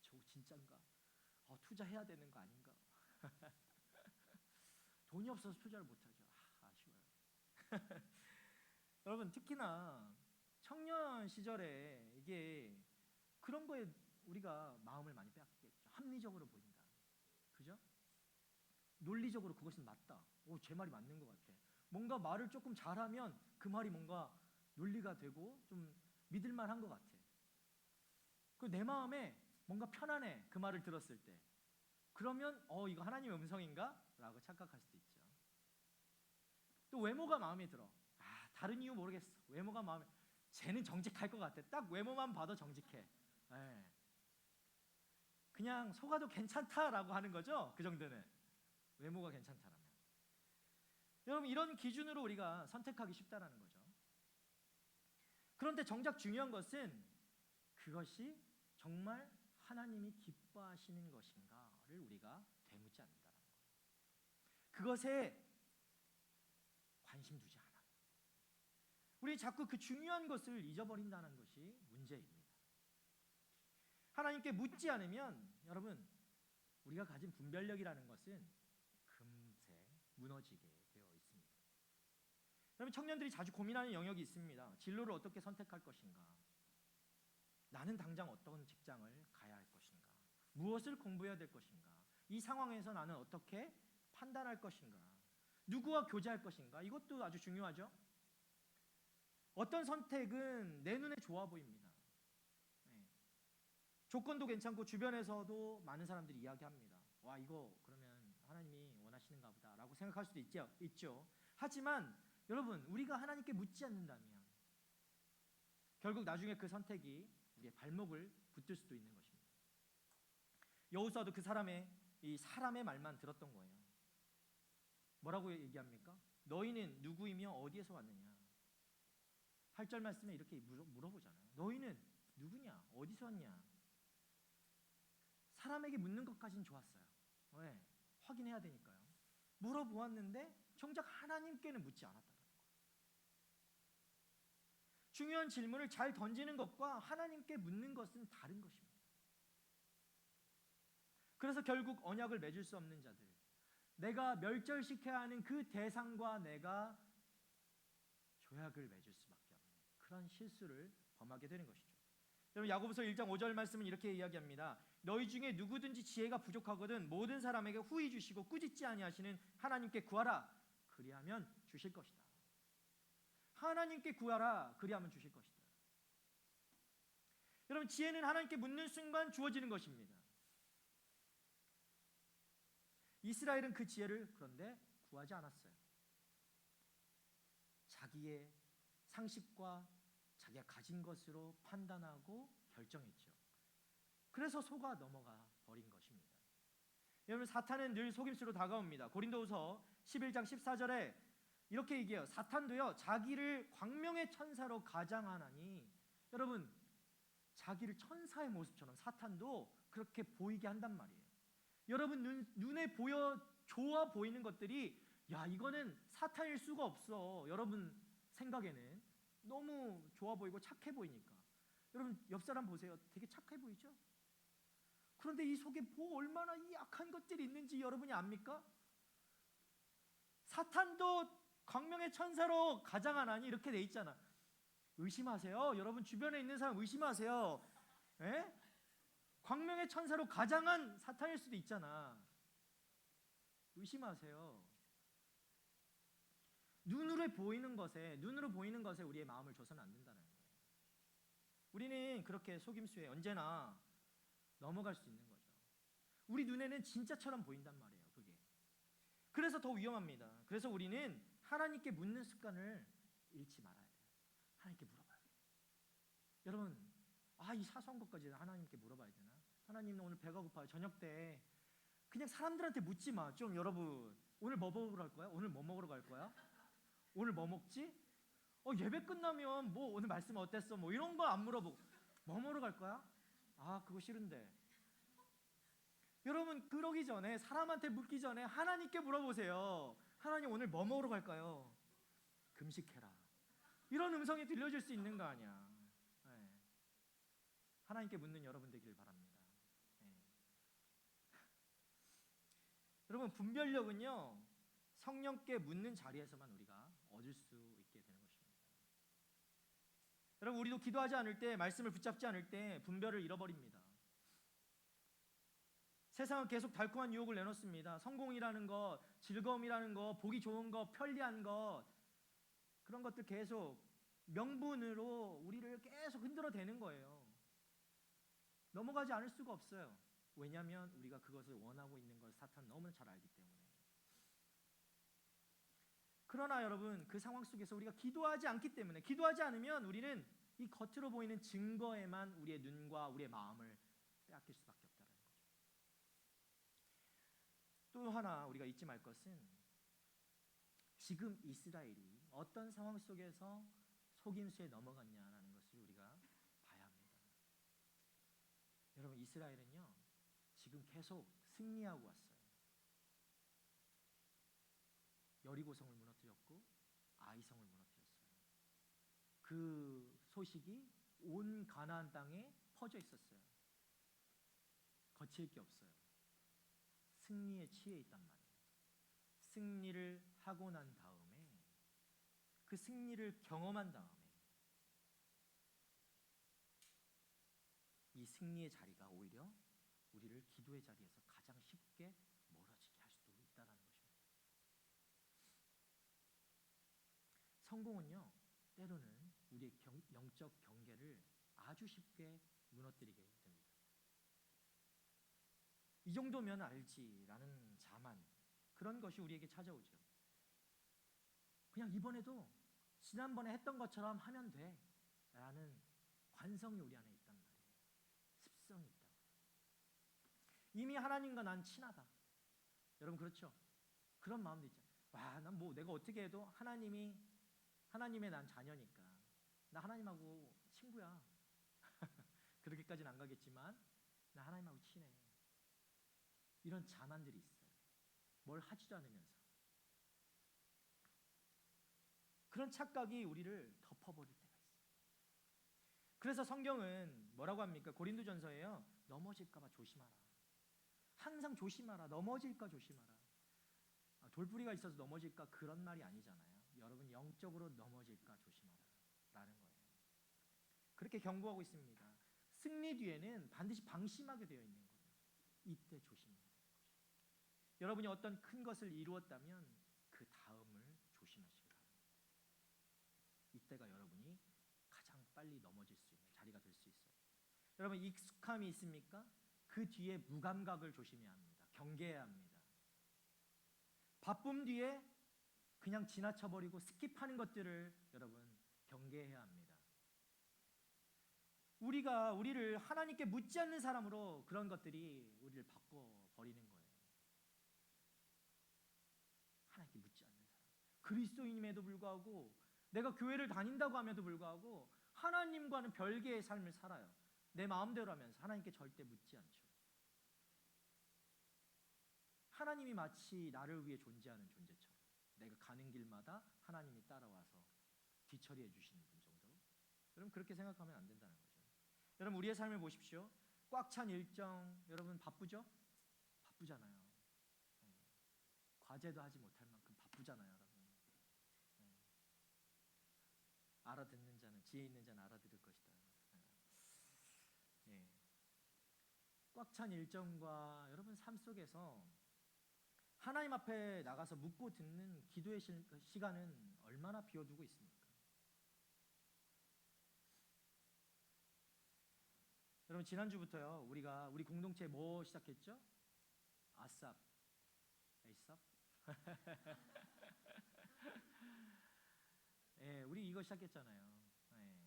저거 진짠가? 투자해야 되는 거 아닌가? 돈이 없어서 투자를 못하죠. 아쉬워요. 여러분, 특히나 청년 시절에 이게 그런 거에 우리가 마음을 많이 빼앗기겠죠. 합리적으로 보인다. 그죠? 논리적으로 그것은 맞다. 제 말이 맞는 것 같아. 뭔가 말을 조금 잘하면 그 말이 뭔가 논리가 되고 좀 믿을만한 것 같아. 내 마음에 뭔가 편안해. 그 말을 들었을 때. 그러면 이거 하나님의 음성인가? 라고 착각할 수도 있죠. 또 외모가 마음에 들어. 다른 이유 모르겠어. 외모가 마음에, 쟤는 정직할 것 같아. 딱 외모만 봐도 정직해. 네. 그냥 속아도 괜찮다라고 하는 거죠. 그 정도는. 외모가 괜찮다라면. 여러분, 이런 기준으로 우리가 선택하기 쉽다라는 거죠. 그런데 정작 중요한 것은 그것이 정말 하나님이 기뻐하시는 것인가를 우리가 되묻지 않는다는 거예요. 그것에 관심 두지 않아요. 우리 자꾸 그 중요한 것을 잊어버린다는 것이 문제입니다. 하나님께 묻지 않으면 여러분, 우리가 가진 분별력이라는 것은 금세 무너지게 되어 있습니다. 여러분, 청년들이 자주 고민하는 영역이 있습니다. 진로를 어떻게 선택할 것인가? 나는 당장 어떤 직장을 가야 할 것인가? 무엇을 공부해야 될 것인가? 이 상황에서 나는 어떻게 판단할 것인가? 누구와 교제할 것인가? 이것도 아주 중요하죠. 어떤 선택은 내 눈에 좋아 보입니다. 네. 조건도 괜찮고 주변에서도 많은 사람들이 이야기합니다. 와, 이거 그러면 하나님이 원하시는가 보다 라고 생각할 수도 있죠. 하지만 여러분, 우리가 하나님께 묻지 않는다면 결국 나중에 그 선택이 우리의 발목을 붙들 수도 있는 것입니다. 여호수아도 그 이 사람의 말만 들었던 거예요. 뭐라고 얘기합니까? 너희는 누구이며 어디에서 왔느냐? 8절 말씀에 이렇게 물어보잖아요. 너희는 누구냐? 어디서 왔냐? 사람에게 묻는 것까지는 좋았어요. 왜? 확인해야 되니까요. 물어보았는데 정작 하나님께는 묻지 않았다는 거예요. 중요한 질문을 잘 던지는 것과 하나님께 묻는 것은 다른 것입니다. 그래서 결국 언약을 맺을 수 없는 자들, 내가 멸절시켜야 하는 그 대상과 내가 조약을 맺을 수밖에 없는 그런 실수를 범하게 되는 것이죠. 여러분, 야고보서 1장 5절 말씀은 이렇게 이야기합니다. 너희 중에 누구든지 지혜가 부족하거든 모든 사람에게 후히 주시고 꾸짖지 아니하시는 하나님께 구하라. 그리하면 주실 것이다. 하나님께 구하라. 그리하면 주실 것이다. 여러분, 지혜는 하나님께 묻는 순간 주어지는 것입니다. 이스라엘은 그 지혜를 그런데 구하지 않았어요. 자기의 상식과 자기가 가진 것으로 판단하고 결정했죠. 그래서 속아 넘어가 버린 것입니다. 여러분, 사탄은 늘 속임수로 다가옵니다. 고린도후서 11장 14절에 이렇게 얘기해요. 사탄도요 자기를 광명의 천사로 가장하나니, 여러분 자기를 천사의 모습처럼 사탄도 그렇게 보이게 한단 말이에요. 여러분 눈에 보여 좋아 보이는 것들이 야 이거는 사탄일 수가 없어. 여러분 생각에는 너무 좋아 보이고 착해 보이니까. 여러분 옆 사람 보세요. 되게 착해 보이죠? 그런데 이 속에 뭐 얼마나 이 악한 것들이 있는지 여러분이 압니까? 사탄도 광명의 천사로 가장하나니 이렇게 돼 있잖아. 의심하세요. 여러분 주변에 있는 사람 의심하세요. 에? 광명의 천사로 가장한 사탄일 수도 있잖아. 의심하세요. 눈으로 보이는 것에 우리의 마음을 줘서는 안 된다는 거예요. 우리는 그렇게 속임수에 언제나 넘어갈 수 있는 거죠. 우리 눈에는 진짜처럼 보인단 말이에요. 그게. 그래서 더 위험합니다. 그래서 우리는 하나님께 묻는 습관을 잃지 말아야 돼요. 하나님께 물어봐야 돼요. 여러분, 이 사소한 것까지 하나님께 물어봐야 되나? 하나님 오늘 배가 고파요. 저녁 때 그냥 사람들한테 묻지 마. 좀 여러분 오늘 뭐 먹으러 갈 거야? 오늘 뭐 먹으러 갈 거야? 오늘 뭐 먹지? 예배 끝나면 뭐 오늘 말씀 어땠어? 뭐 이런 거 안 물어보고 뭐 먹으러 갈 거야? 그거 싫은데. 여러분 그러기 전에 사람한테 묻기 전에 하나님께 물어보세요. 하나님 오늘 뭐 먹으러 갈까요? 금식해라. 이런 음성이 들려줄 수 있는 거 아니야. 네. 하나님께 묻는 여러분 되길 바랍니다. 네. 여러분 분별력은요 성령께 묻는 자리에서만 우리가 얻을 수 있게 되는 것입니다. 여러분 우리도 기도하지 않을 때, 말씀을 붙잡지 않을 때 분별을 잃어버립니다. 세상은 계속 달콤한 유혹을 내놓습니다. 성공이라는 것, 즐거움이라는 것, 보기 좋은 것, 편리한 것, 그런 것들 계속 명분으로 우리를 계속 흔들어대는 거예요. 넘어가지 않을 수가 없어요. 왜냐하면 우리가 그것을 원하고 있는 걸 사탄 너무나 잘 알기 때문에. 그러나 여러분 그 상황 속에서 우리가 기도하지 않기 때문에, 기도하지 않으면 우리는 이 겉으로 보이는 증거에만 우리의 눈과 우리의 마음을 빼앗길 수밖에 없다는 거죠. 또 하나 우리가 잊지 말 것은 지금 이스라엘이 어떤 상황 속에서 속임수에 넘어갔냐라는 것을 우리가 봐야 합니다. 여러분 이스라엘은요 지금 계속 승리하고 왔어요. 여리고성을 무너뜨렸고 아이성을 무너뜨렸어요. 그 소식이 온 가나안 땅에 퍼져 있었어요. 거칠 게 없어요. 승리에 취해 있단 말이에요. 승리를 하고 난 다음에, 그 승리를 경험한 다음에 이 승리의 자리가 오히려 우리를 기도의 자리에서 가장 쉽게 멀어지게 할 수도 있다는 것입니다. 성공은요 때로는 우리의 영적 경계를 아주 쉽게 무너뜨리게 됩니다. 이 정도면 알지라는 자만, 그런 것이 우리에게 찾아오죠. 그냥 이번에도 지난번에 했던 것처럼 하면 돼 라는 관성이 우리 안에 있단 말이에요. 습성이 있다고. 이미 하나님과 난 친하다. 여러분 그렇죠? 그런 마음도 있죠. 난 뭐 내가 어떻게 해도 하나님의 난 자녀니까 나 하나님하고 친구야. 그렇게까지는 안 가겠지만 나 하나님하고 친해. 이런 자만들이 있어요. 뭘 하지도 않으면서. 그런 착각이 우리를 덮어버릴 때가 있어요. 그래서 성경은 뭐라고 합니까? 고린도전서에요. 넘어질까 봐 조심하라. 항상 조심하라. 넘어질까 조심하라. 돌부리가 있어서 넘어질까 그런 말이 아니잖아요. 여러분 영적으로 넘어질까 조심하라 라는 거예요. 그렇게 경고하고 있습니다. 승리 뒤에는 반드시 방심하게 되어 있는 거예요. 이때 조심해야 되는 거죠. 여러분이 어떤 큰 것을 이루었다면 그 다음을 조심하시기 바랍니다. 이때가 여러분이 가장 빨리 넘어질 수 있는 자리가 될 수 있어요. 여러분 익숙함이 있습니까? 그 뒤에 무감각을 조심해야 합니다. 경계해야 합니다. 바쁨 뒤에 그냥 지나쳐버리고 스킵하는 것들을 여러분 경계해야 합니다. 우리를 하나님께 묻지 않는 사람으로 그런 것들이 우리를 바꿔버리는 거예요. 하나님께 묻지 않는 사람. 그리스도인임에도 불구하고 내가 교회를 다닌다고 함에도 불구하고 하나님과는 별개의 삶을 살아요. 내 마음대로 하면서 하나님께 절대 묻지 않죠. 하나님이 마치 나를 위해 존재하는 존재처럼 내가 가는 길마다 하나님이 따라와서 뒤처리해 주시는 분 정도로, 여러분 그렇게 생각하면 안 된다는 거죠. 여러분 우리의 삶을 보십시오. 꽉 찬 일정, 여러분 바쁘죠? 바쁘잖아요. 네. 과제도 하지 못할 만큼 바쁘잖아요, 여러분. 네. 알아듣는 자는, 지혜 있는 자는 알아들을 것이다. 네. 꽉 찬 일정과 여러분 삶 속에서 하나님 앞에 나가서 묻고 듣는 기도의 시간은 얼마나 비워두고 있습니까? 여러분 지난주부터요, 우리 공동체 뭐 시작했죠? 아삽, 에이삽? 예, 우리 이거 시작했잖아요. 예.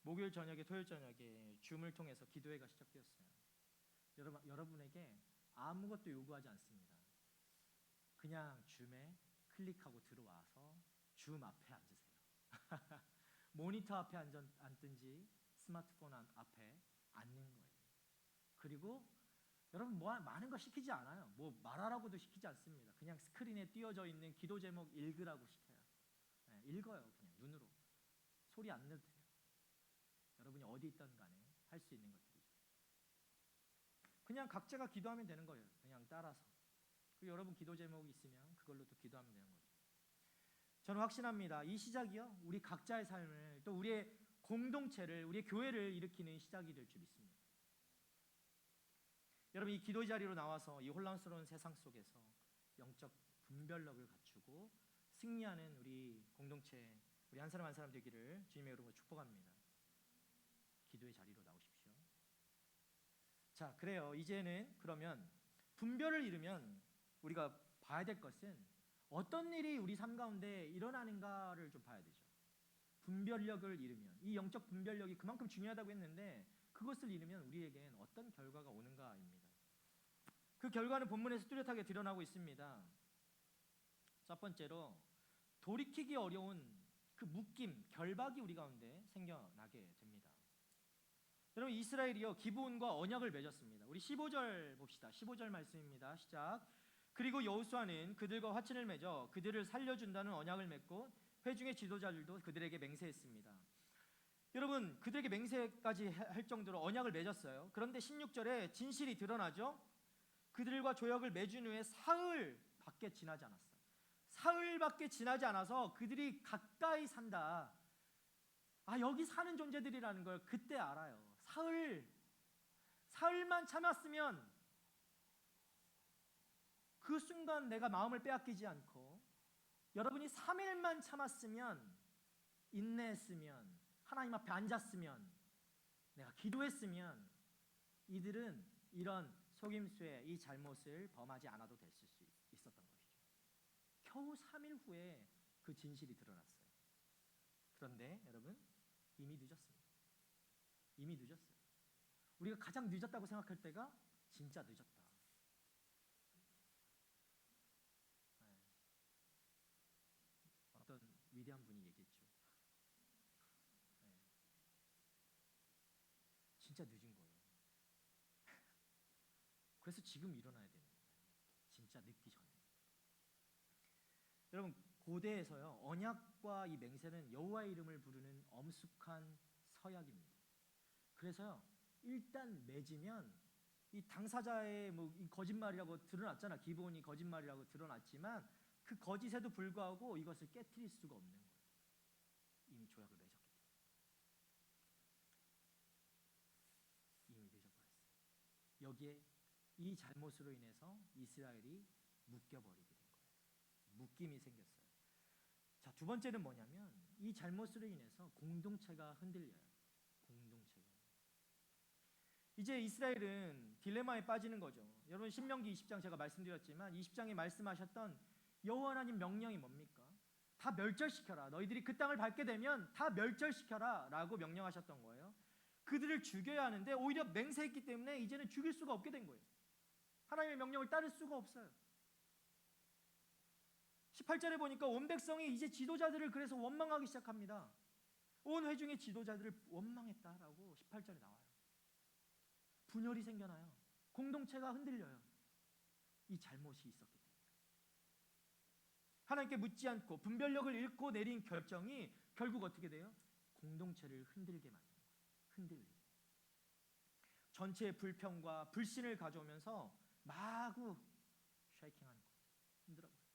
목요일 저녁에, 토요일 저녁에 줌을 통해서 기도회가 시작되었어요. 여러분에게 아무것도 요구하지 않습니다. 그냥 줌에 클릭하고 들어와서 줌 앞에 앉으세요. 모니터 앞에 앉든지 스마트폰 앞에 앉는 거예요. 그리고 여러분 많은 거 시키지 않아요. 뭐 말하라고도 시키지 않습니다. 그냥 스크린에 띄어져 있는 기도 제목 읽으라고 시켜요. 네, 읽어요. 그냥 눈으로. 소리 안 내도 돼요. 여러분이 어디 있든 간에 할 수 있는 것들이죠. 그냥 각자가 기도하면 되는 거예요. 그냥 따라서. 그리고 여러분 기도 제목이 있으면 그걸로 또 기도하면 되는 거죠. 저는 확신합니다. 이 시작이요, 우리 각자의 삶을, 또 우리의 공동체를, 우리의 교회를 일으키는 시작이 될 줄 믿습니다. 여러분 이 기도 자리로 나와서 이 혼란스러운 세상 속에서 영적 분별력을 갖추고 승리하는 우리 공동체, 우리 한 사람 한 사람 되기를 주님의 이름으로 축복합니다. 기도의 자리로 나오십시오. 자, 그래요. 이제는 그러면 분별을 이루면 우리가 봐야 될 것은 어떤 일이 우리 삶 가운데 일어나는가를 좀 봐야 되죠. 분별력을 잃으면, 이 영적 분별력이 그만큼 중요하다고 했는데 그것을 잃으면 우리에겐 어떤 결과가 오는가입니다. 그 결과는 본문에서 뚜렷하게 드러나고 있습니다. 첫 번째로 돌이키기 어려운 그 묶임, 결박이 우리 가운데 생겨나게 됩니다. 여러분 이스라엘이요, 기브온과 언약을 맺었습니다. 우리 15절 봅시다. 15절 말씀입니다. 시작. 그리고 여호수아는 그들과 화친을 맺어 그들을 살려준다는 언약을 맺고 회중의 지도자들도 그들에게 맹세했습니다. 여러분 그들에게 맹세까지 할 정도로 언약을 맺었어요. 그런데 16절에 진실이 드러나죠. 그들과 조약을 맺은 후에 사흘밖에 지나지 않았어요. 사흘밖에 지나지 않아서 그들이 가까이 산다, 여기 사는 존재들이라는 걸 그때 알아요. 사흘만 참았으면, 그 순간 내가 마음을 빼앗기지 않고 여러분이 3일만 참았으면, 인내했으면, 하나님 앞에 앉았으면, 내가 기도했으면 이들은 이런 속임수의 이 잘못을 범하지 않아도 됐을 수 있었던 것이죠. 겨우 3일 후에 그 진실이 드러났어요. 그런데 여러분 이미 늦었습니다. 이미 늦었어요. 우리가 가장 늦었다고 생각할 때가 진짜 늦었다. 네. 어떤 위대한 분이 얘기했죠. 네. 진짜 늦은 거예요. 그래서 지금 일어나야 되는 거예요. 진짜 늦기 전에. 여러분 고대에서요, 언약과 이 맹세는 여호와의 이름을 부르는 엄숙한 서약입니다. 그래서요, 일단 맺으면 이 당사자의 이 거짓말이라고 드러났잖아. 기본이 거짓말이라고 드러났지만 그 거짓에도 불구하고 이것을 깨트릴 수가 없는 거예요. 이미 조약을 맺었기 때문에. 이미 늦어버렸어요. 여기에 이 잘못으로 인해서 이스라엘이 묶여버리게 된 거예요. 묶임이 생겼어요. 자, 두 번째는 뭐냐면 이 잘못으로 인해서 공동체가 흔들려요. 공동체가. 이제 이스라엘은 딜레마에 빠지는 거죠. 여러분 신명기 20장 제가 말씀드렸지만 20장에 말씀하셨던 여호와 하나님 명령이 뭡니까? 다 멸절시켜라. 너희들이 그 땅을 밟게 되면 다 멸절시켜라 라고 명령하셨던 거예요. 그들을 죽여야 하는데 오히려 맹세했기 때문에 이제는 죽일 수가 없게 된 거예요. 하나님의 명령을 따를 수가 없어요. 18절에 보니까 온 백성이 이제 지도자들을 그래서 원망하기 시작합니다. 온 회중의 지도자들을 원망했다라고 18절에 나와요. 분열이 생겨나요. 공동체가 흔들려요. 이 잘못이 있었기 때문에. 하나님께 묻지 않고 분별력을 잃고 내린 결정이 결국 어떻게 돼요? 공동체를 흔들게 만드는 거예요. 흔들리게. 전체의 불평과 불신을 가져오면서 마구 쉐이킹하는 거예요. 흔들어버려요.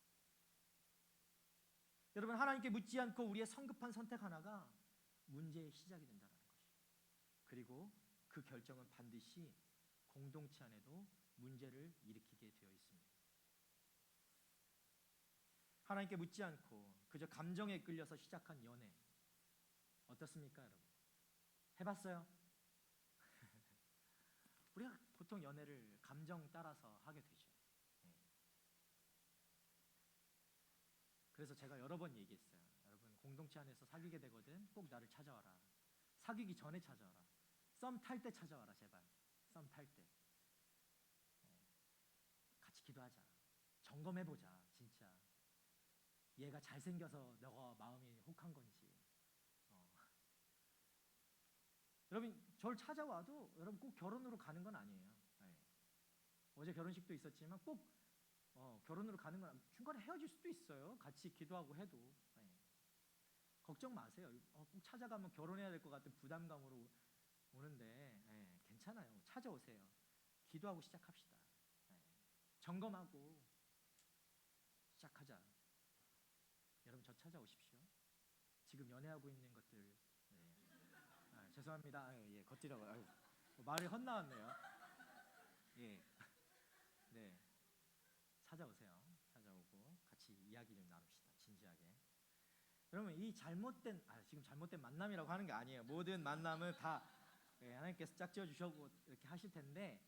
여러분, 하나님께 묻지 않고 우리의 성급한 선택 하나가 문제의 시작이 된다는 것이죠. 그리고 그 결정은 반드시 공동체 안에도 문제를 일으키게 되어 있습니다. 하나님께 묻지 않고 그저 감정에 끌려서 시작한 연애 어떻습니까, 여러분? 해봤어요? 우리가 보통 연애를 감정 따라서 하게 되죠. 네. 그래서 제가 여러 번 얘기했어요. 여러분, 공동체 안에서 사귀게 되거든 꼭 나를 찾아와라. 사귀기 전에 찾아와라. 썸 탈 때 찾아와라, 제발. 썸 탈 때. 같이 기도하자. 점검해보자, 진짜. 얘가 잘생겨서 너가 마음이 혹한 건지. 여러분, 저를 찾아와도 여러분 꼭 결혼으로 가는 건 아니에요. 네. 어제 결혼식도 있었지만 꼭 결혼으로 가는 건 중간에 헤어질 수도 있어요. 같이 기도하고 해도. 네. 걱정 마세요. 꼭 찾아가면 결혼해야 될 것 같은 부담감으로 오는데 괜찮아요. 찾아오세요. 기도하고 시작합시다. 점검하고 시작하자. 여러분, 저 찾아오십시오. 지금 연애하고 있는 것들. 죄송합니다. 예, 겉지라고. 말이 헛나왔네요. 예, 네, 찾아오세요. 찾아오고 같이 이야기 좀 나눕시다. 진지하게. 여러분, 이 잘못된 지금 잘못된 만남이라고 하는 게 아니에요. 모든 만남은 다 하나님께서 짝지어 주셔고 이렇게 하실 텐데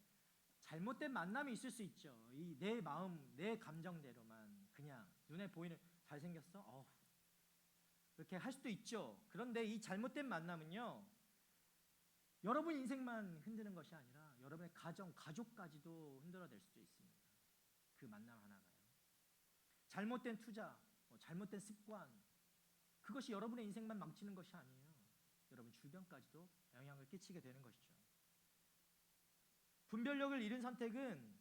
잘못된 만남이 있을 수 있죠. 이 내 마음, 내 감정대로만 그냥 눈에 보이는 잘생겼어? 이렇게 할 수도 있죠. 그런데 이 잘못된 만남은요, 여러분 인생만 흔드는 것이 아니라 여러분의 가정, 가족까지도 흔들어낼 수도 있습니다. 그 만남 하나가요. 잘못된 투자, 잘못된 습관, 그것이 여러분의 인생만 망치는 것이 아니에요. 여러분 주변까지도 영향을 끼치게 되는 것이죠. 분별력을 잃은 선택은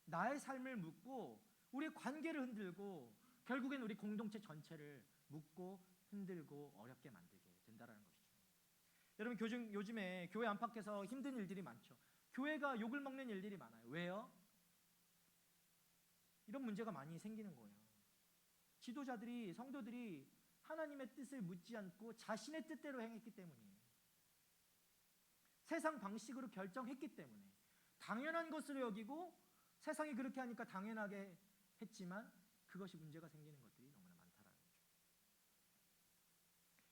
나의 삶을 묻고 우리의 관계를 흔들고 결국엔 우리 공동체 전체를 묻고 흔들고 어렵게 만들게 된다는 것이죠. 여러분, 요즘에 교회 안팎에서 힘든 일들이 많죠. 교회가 욕을 먹는 일들이 많아요. 왜요? 이런 문제가 많이 생기는 거예요. 지도자들이, 성도들이 하나님의 뜻을 묻지 않고 자신의 뜻대로 행했기 때문이에요. 세상 방식으로 결정했기 때문에 당연한 것으로 여기고 세상이 그렇게 하니까 당연하게 했지만 그것이 문제가 생기는 것들이 너무나 많다라는 거죠.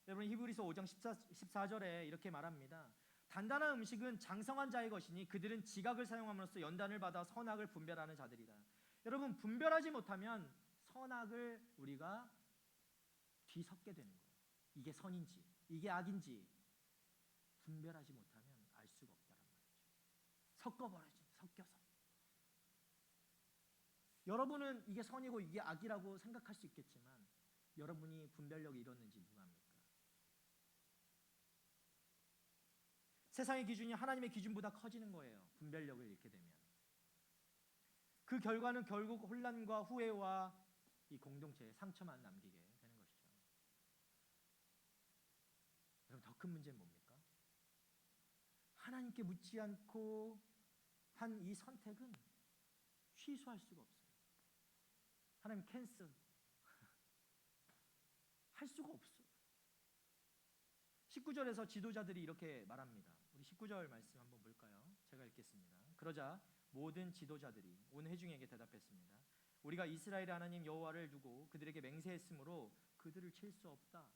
여러분, 히브리서 5장 14절에 이렇게 말합니다. 단단한 음식은 장성한 자의 것이니 그들은 지각을 사용함으로써 연단을 받아 선악을 분별하는 자들이다. 여러분, 분별하지 못하면 선악을 우리가 뒤섞게 되는 거예요. 이게 선인지 이게 악인지 분별하지 못하면 알 수가 없다는 말이죠. 섞어버려지, 섞여서. 여러분은 이게 선이고 이게 악이라고 생각할 수 있겠지만 여러분이 분별력이 잃었는지 누가 압니까? 세상의 기준이 하나님의 기준보다 커지는 거예요. 분별력을 잃게 되면. 그 결과는 결국 혼란과 후회와 이 공동체에 상처만 남기게 되는 것이죠. 여러분, 더 큰 문제는 뭡니까? 하나님께 묻지 않고 한 이 선택은 취소할 수가 없어요. 하나님 캔슬 할 수가 없어요. 19절에서 지도자들이 이렇게 말합니다. 우리 19절 말씀 한번 볼까요? 제가 읽겠습니다. 그러자 모든 지도자들이 온 회중에게 대답했습니다. 우리가 이스라엘의 하나님 여호와를 두고 그들에게 맹세했으므로 그들을 칠 수 없다.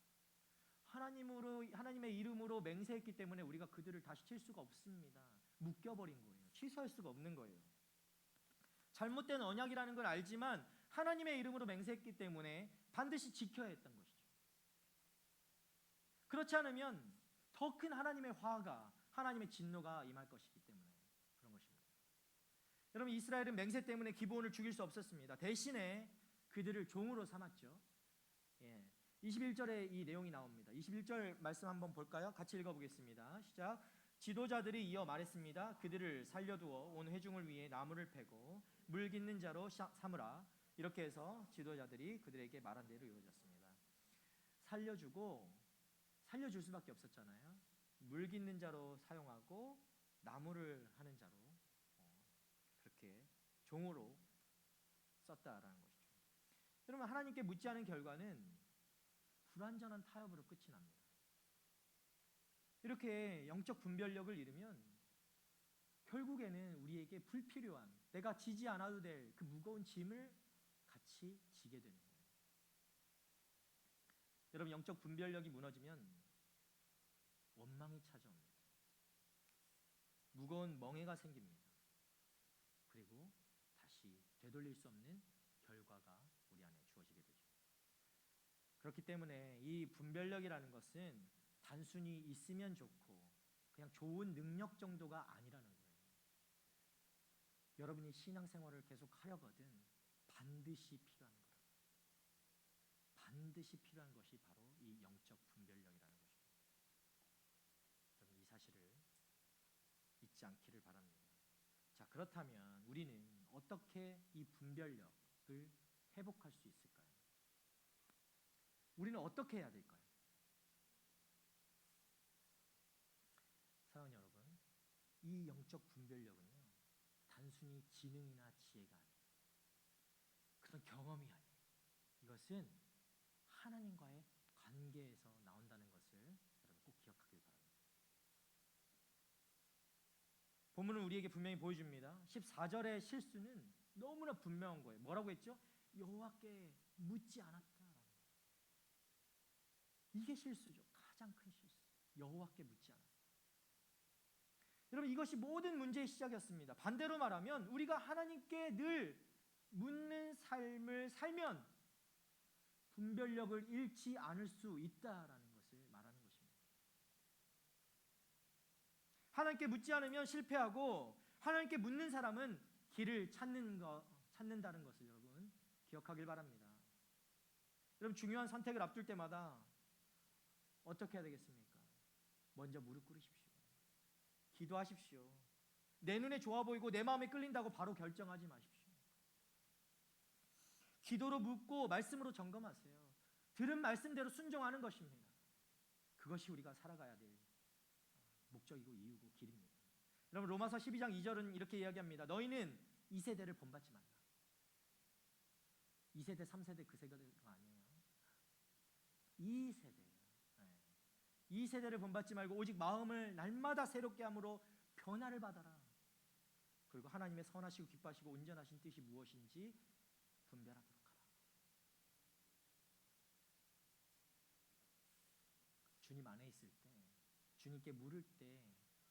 하나님의 이름으로 맹세했기 때문에 우리가 그들을 다시 칠 수가 없습니다. 묶여버린 거예요. 취소할 수가 없는 거예요. 잘못된 언약이라는 걸 알지만 하나님의 이름으로 맹세했기 때문에 반드시 지켜야 했던 것이죠. 그렇지 않으면 더 큰 하나님의 화가, 하나님의 진노가 임할 것이기 때문에 그런 것입니다. 여러분, 이스라엘은 맹세 때문에 기브온을 죽일 수 없었습니다. 대신에 그들을 종으로 삼았죠. 예. 21절에 이 내용이 나옵니다. 21절 말씀 한번 볼까요? 같이 읽어보겠습니다. 시작. 지도자들이 이어 말했습니다. 그들을 살려두어 온 회중을 위해 나무를 패고 물 깃는 자로 삼으라. 이렇게 해서 지도자들이 그들에게 말한 대로 이루어졌습니다. 살려줄 수밖에 없었잖아요. 물 깃는 자로 사용하고 나무를 하는 자로 그렇게 종으로 썼다라는 것이죠. 여러분, 하나님께 묻지 않은 결과는 불완전한 타협으로 끝이 납니다. 이렇게 영적 분별력을 잃으면 결국에는 우리에게 불필요한, 내가 지지 않아도 될 그 무거운 짐을 같이 지게 되는 거예요. 여러분, 영적 분별력이 무너지면 원망이 찾아옵니다. 무거운 멍해가 생깁니다. 그리고 다시 되돌릴 수 없는 결과가 우리 안에 주어지게 되죠. 그렇기 때문에 이 분별력이라는 것은 단순히 있으면 좋고 그냥 좋은 능력 정도가 아니라는 거예요. 여러분이 신앙생활을 계속 하려거든 반드시 필요한 거라고. 반드시 필요한 것이 바로 이 영적 분별력이라는 것입니다. 여러분, 이 사실을 잊지 않기를 바랍니다. 자, 그렇다면 우리는 어떻게 이 분별력을 회복할 수 있을까요? 우리는 어떻게 해야 될까요? 사랑하는 여러분, 이 영적 분별력은요, 단순히 지능이나 지혜가 아니에요. 그런 경험이 아니에요. 이것은 하나님과의 관계에서 나온다는 것을 여러분 꼭 기억하길 바랍니다. 본문은 우리에게 분명히 보여줍니다. 14절의 실수는 너무나 분명한 거예요. 뭐라고 했죠? 여호와께 묻지 않았다라는 거예요. 이게 실수죠. 가장 큰 실수. 여호와께 묻지 않았다. 여러분, 이것이 모든 문제의 시작이었습니다. 반대로 말하면 우리가 하나님께 늘 묻는 삶을 살면 분별력을 잃지 않을 수 있다라는 것을 말하는 것입니다. 하나님께 묻지 않으면 실패하고 하나님께 묻는 사람은 길을 찾는다는 것을 여러분 기억하길 바랍니다. 여러분, 중요한 선택을 앞둘 때마다 어떻게 해야 되겠습니까? 먼저 무릎 꿇으십시오. 기도하십시오. 내 눈에 좋아 보이고 내 마음에 끌린다고 바로 결정하지 마십시오. 기도로 묻고 말씀으로 점검하세요. 들은 말씀대로 순종하는 것입니다. 그것이 우리가 살아가야 될 목적이고 이유고 길입니다. 여러분, 로마서 12장 2절은 이렇게 이야기합니다. 너희는 이 세대를 본받지 말라. 2세대, 3세대 그 세대가 아니에요. 2세대예요. 네. 2세대를 본받지 말고 오직 마음을 날마다 새롭게 함으로 변화를 받아라. 그리고 하나님의 선하시고 기뻐하시고 온전하신 뜻이 무엇인지 분별하도록 하라. 주님 안에 있을 때, 주님께 물을 때,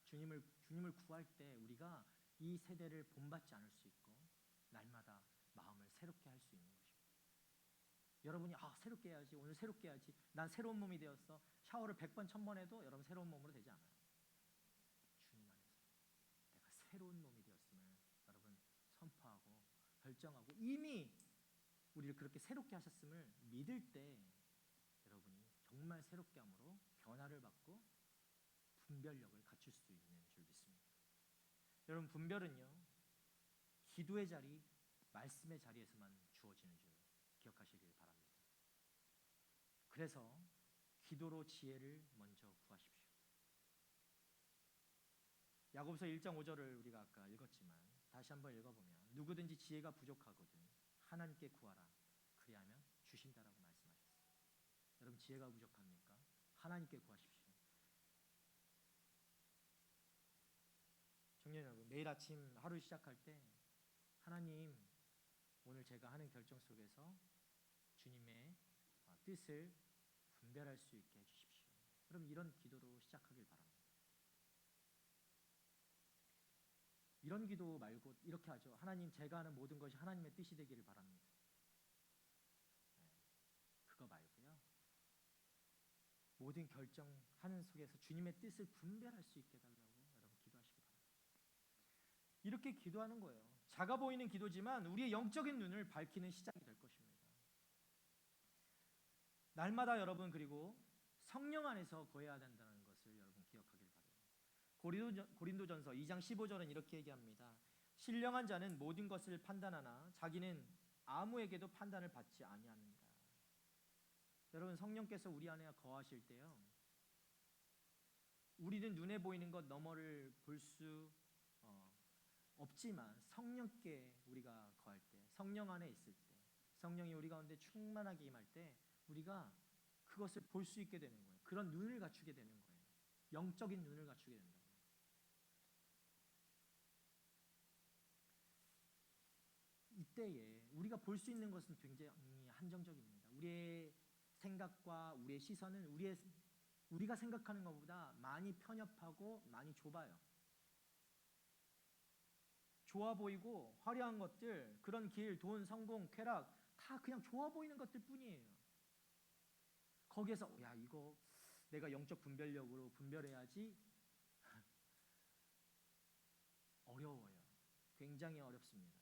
주님을 구할 때 우리가 이 세대를 본받지 않을 수 있고 날마다 마음을 새롭게 할 수 있는 것입니다. 여러분이 새롭게 해야지, 오늘 새롭게 해야지, 난 새로운 몸이 되었어. 샤워를 100번 1000번 해도 여러분 새로운 몸으로 되지 않아요. 주님 안에서 내가 새로운 몸이 되었음을 여러분 선포하고 결정하고 이미 우리를 그렇게 새롭게 하셨음을 믿을 때 여러분이 정말 새롭게 함으로 변화를 받고 분별력을 갖출 수 있는 줄 믿습니다. 여러분, 분별은요, 기도의 자리, 말씀의 자리에서만 주어지는 줄 기억하시길 바랍니다. 그래서 기도로 지혜를 먼저 구하십시오. 야고보서 1장 5절을 우리가 아까 읽었지만 다시 한번 읽어보면 누구든지 지혜가 부족하거든 하나님께 구하라 그리하면 주신다라고 말씀하셨어요. 여러분, 지혜가 부족합니까? 하나님께 구하십시오. 청년 여러분, 매일 아침 하루 시작할 때 하나님, 오늘 제가 하는 결정 속에서 주님의 뜻을 분별할 수 있게 해주십시오. 그럼 이런 기도로 시작하길 바랍니다. 이런 기도 말고 이렇게 하죠. 하나님, 제가 하는 모든 것이 하나님의 뜻이 되기를 바랍니다. 그거 말고요, 모든 결정하는 속에서 주님의 뜻을 분별할 수 있게 해달라고 여러분 기도하시기 바랍니다. 이렇게 기도하는 거예요. 작아 보이는 기도지만 우리의 영적인 눈을 밝히는 시작이 될 것입니다. 날마다 여러분 그리고 성령 안에서 거해야 된다는 것을 여러분 기억하길 바래요. 고린도전서 2장 15절은 이렇게 얘기합니다. 신령한 자는 모든 것을 판단하나 자기는 아무에게도 판단을 받지 아니하느니라. 여러분 성령께서 우리 안에 거하실 때요, 우리는 눈에 보이는 것 너머를 볼 수 없지만 성령께 우리가 거할 때, 성령 안에 있을 때, 성령이 우리 가운데 충만하게 임할 때 우리가 그것을 볼 수 있게 되는 거예요. 그런 눈을 갖추게 되는 거예요. 영적인 눈을 갖추게 된다고요. 이때에 우리가 볼 수 있는 것은 굉장히 한정적입니다. 우리의 생각과 우리의 시선은 우리가 생각하는 것보다 많이 편협하고 많이 좁아요. 좋아 보이고 화려한 것들, 그런 길, 돈, 성공, 쾌락 다 그냥 좋아 보이는 것들 뿐이에요. 거기에서 야, 이거 내가 영적 분별력으로 분별해야지 어려워요. 굉장히 어렵습니다.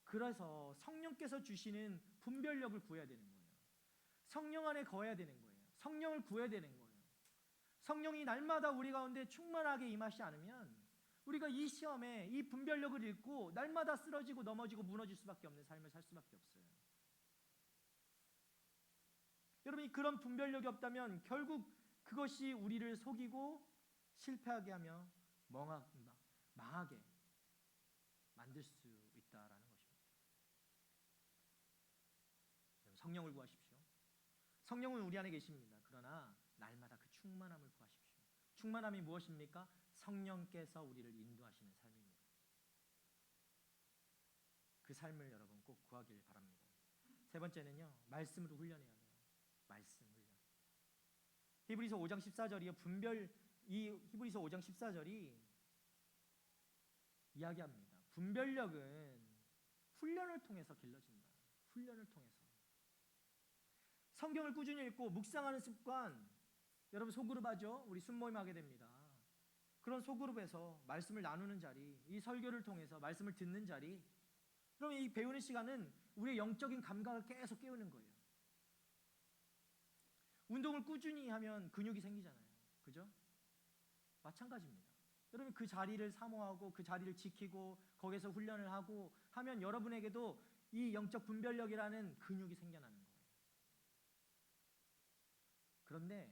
그래서 성령께서 주시는 분별력을 구해야 되는 거예요. 성령 안에 거해야 되는 거예요. 성령을 구해야 되는 거예요. 성령이 날마다 우리 가운데 충만하게 임하지 않으면 우리가 이 시험에 이 분별력을 잃고 날마다 쓰러지고 넘어지고 무너질 수밖에 없는 삶을 살 수밖에 없어요. 여러분이 그런 분별력이 없다면 결국 그것이 우리를 속이고 실패하게 하며 망하게 만들 수 있다라는 것입니다. 성령을 구하십시오. 성령은 우리 안에 계십니다. 그러나 날마다 그 충만함을 구하십시오. 충만함이 무엇입니까? 성령께서 우리를 인도하시는 삶입니다. 그 삶을 여러분 꼭 구하길 바랍니다. 세 번째는요, 말씀으로 훈련해야 돼요. 말씀 훈련. 히브리서 5장 14절이요. 히브리서 5장 14절이 이야기합니다. 분별력은 훈련을 통해서 길러진다. 훈련을 통해서. 성경을 꾸준히 읽고 묵상하는 습관, 여러분 소그룹 하죠? 우리 순모임 하게 됩니다. 그런 소그룹에서 말씀을 나누는 자리, 이 설교를 통해서 말씀을 듣는 자리, 그럼 이 배우는 시간은 우리의 영적인 감각을 계속 깨우는 거예요. 운동을 꾸준히 하면 근육이 생기잖아요. 그죠? 마찬가지입니다. 여러분 그 자리를 사모하고 그 자리를 지키고 거기서 훈련을 하고 하면 여러분에게도 이 영적 분별력이라는 근육이 생겨나는 거예요. 그런데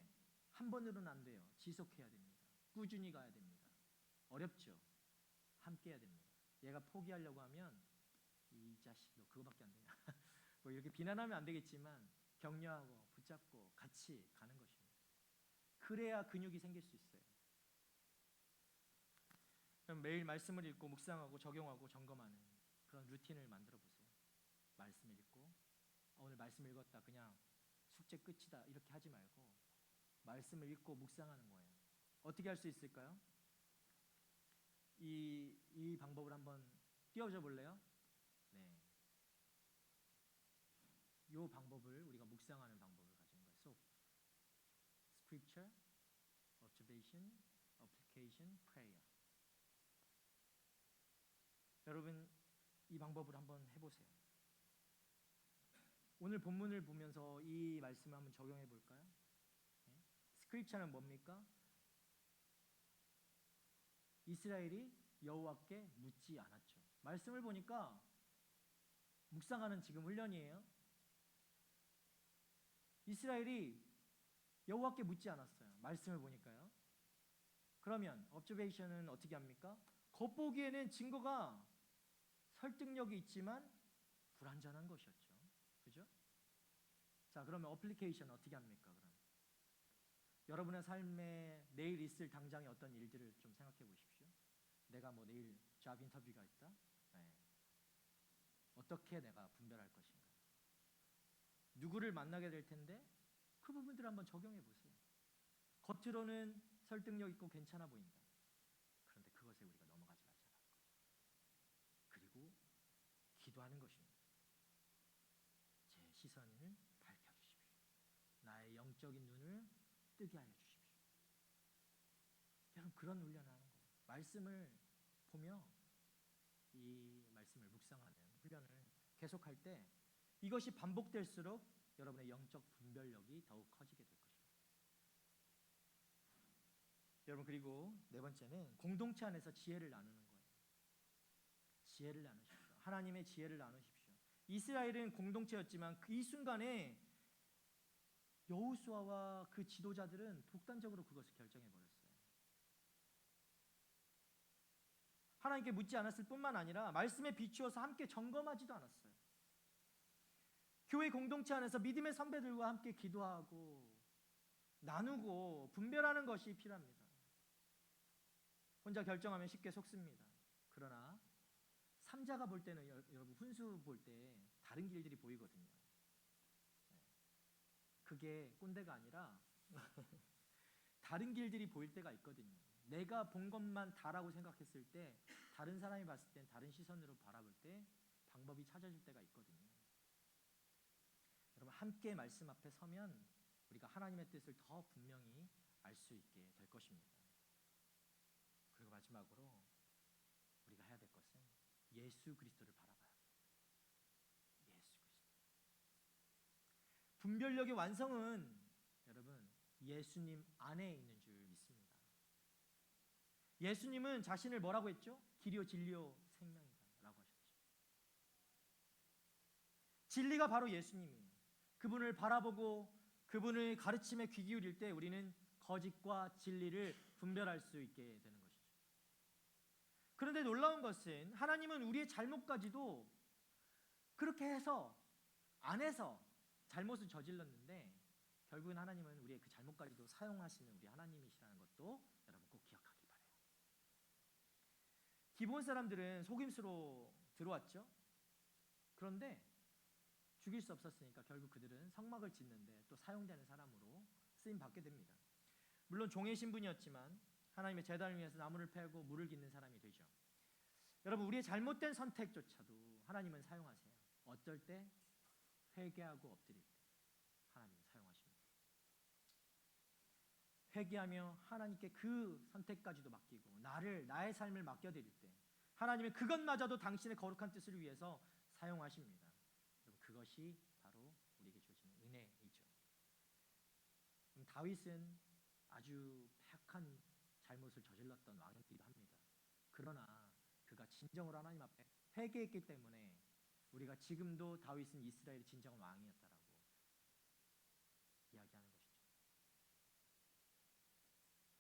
한 번으로는 안 돼요. 지속해야 됩니다. 꾸준히 가야 됩니다. 어렵죠. 함께 해야 됩니다. 얘가 포기하려고 하면 이 자식 너 그거밖에 안 되냐 뭐 이렇게 비난하면 안 되겠지만 격려하고 붙잡고 같이 가는 것입니다. 그래야 근육이 생길 수 있어요. 그럼 매일 말씀을 읽고 묵상하고 적용하고 점검하는 그런 루틴을 만들어 보세요. 말씀 읽고 오늘 말씀 읽었다 그냥 숙제 끝이다 이렇게 하지 말고 말씀을 읽고 묵상하는 거예요. 어떻게 할 수 있을까요? 이 방법을 한번 띄워줘 볼래요? 네. 이 방법을 우리가 묵상하는 방법을 가진 거예요. So, Scripture, Observation, Application, Prayer. 여러분 이 방법을 한번 해보세요. 오늘 본문을 보면서 이 말씀을 한번 적용해 볼까요? 네? 스크립처는 뭡니까? 이스라엘이 여호와께 묻지 않았죠. 말씀을 보니까 묵상하는 지금 훈련이에요. 이스라엘이 여호와께 묻지 않았어요. 말씀을 보니까요. 그러면 observation은 어떻게 합니까? 겉보기에는 증거가 설득력이 있지만 불완전한 것이었죠. 그죠? 자, 그러면 어플리케이션 어떻게 합니까? 그럼 여러분의 삶에 내일 있을 당장의 어떤 일들을 좀 생각해 보십시오. 내가 뭐 내일 잡 인터뷰가 있다. 네. 어떻게 내가 분별할 것인가? 누구를 만나게 될 텐데 그 부분들을 한번 적용해 보세요. 겉으로는 설득력 있고 괜찮아 보인다. 그런데 그것에 우리가 넘어가지 말자는 거예요. 그리고 기도하는 것입니다. 제 시선을 밝혀주십시오. 나의 영적인 눈을 뜨게 하여 주십시오. 여러분 그런 훈련을 하는 거예요. 말씀을 보며 이 말씀을 묵상하는 훈련을 계속할 때 이것이 반복될수록 여러분의 영적 분별력이 더욱 커지게 될 것입니다. 여러분, 그리고 네 번째는 공동체 안에서 지혜를 나누는 거예요. 지혜를 나누십시오. 하나님의 지혜를 나누십시오. 이스라엘은 공동체였지만 이 순간에 여호수아와 그 지도자들은 독단적으로 그것을 결정해 버렸어요. 하나님께 묻지 않았을 뿐만 아니라 말씀에 비추어서 함께 점검하지도 않았어요. 교회 공동체 안에서 믿음의 선배들과 함께 기도하고 나누고 분별하는 것이 필요합니다. 혼자 결정하면 쉽게 속습니다. 그러나 삼자가 볼 때는, 여러분 훈수 볼 때 다른 길들이 보이거든요. 그게 꼰대가 아니라 다른 길들이 보일 때가 있거든요. 내가 본 것만 다라고 생각했을 때 다른 사람이 봤을 땐 다른 시선으로 바라볼 때 방법이 찾아질 때가 있거든요. 여러분, 함께 말씀 앞에 서면 우리가 하나님의 뜻을 더 분명히 알 수 있게 될 것입니다. 그리고 마지막으로 우리가 해야 될 것은 예수 그리스도를 바라봐야 합니다. 예수 그리스도. 분별력의 완성은 여러분 예수님 안에 있는 줄 믿습니다. 예수님은 자신을 뭐라고 했죠? 길이요 진리요 생명이다 라고 하셨죠. 진리가 바로 예수님이에요. 그분을 바라보고 그분의 가르침에 귀 기울일 때 우리는 거짓과 진리를 분별할 수 있게 되는 것이죠. 그런데 놀라운 것은 하나님은 우리의 잘못까지도 그렇게 해서 안에서 잘못을 저질렀는데 결국은 하나님은 우리의 그 잘못까지도 사용하시는 우리 하나님이시라는 것도 여러분 꼭 기억하기 바라요. 기본 사람들은 속임수로 들어왔죠. 그런데 죽일 수 없었으니까 결국 그들은 성막을 짓는데 또 사용되는 사람으로 쓰임 받게 됩니다. 물론 종의 신분이었지만 하나님의 제단을 위해서 나무를 패고 물을 깃는 사람이 되죠. 여러분, 우리의 잘못된 선택조차도 하나님은 사용하세요. 어쩔 때 회개하고 엎드릴 때 하나님은 사용하십니다. 회개하며 하나님께 그 선택까지도 맡기고 나의 삶을 맡겨드릴 때 하나님은 그것마저도 당신의 거룩한 뜻을 위해서 사용하십니다. 그것이 바로 우리에게 주어지는 은혜이죠. 다윗은 아주 폐악한 잘못을 저질렀던 왕이기도 합니다. 그러나 그가 진정으로 하나님 앞에 회개했기 때문에 우리가 지금도 다윗은 이스라엘의 진정한 왕이었다라고 이야기하는 것이죠.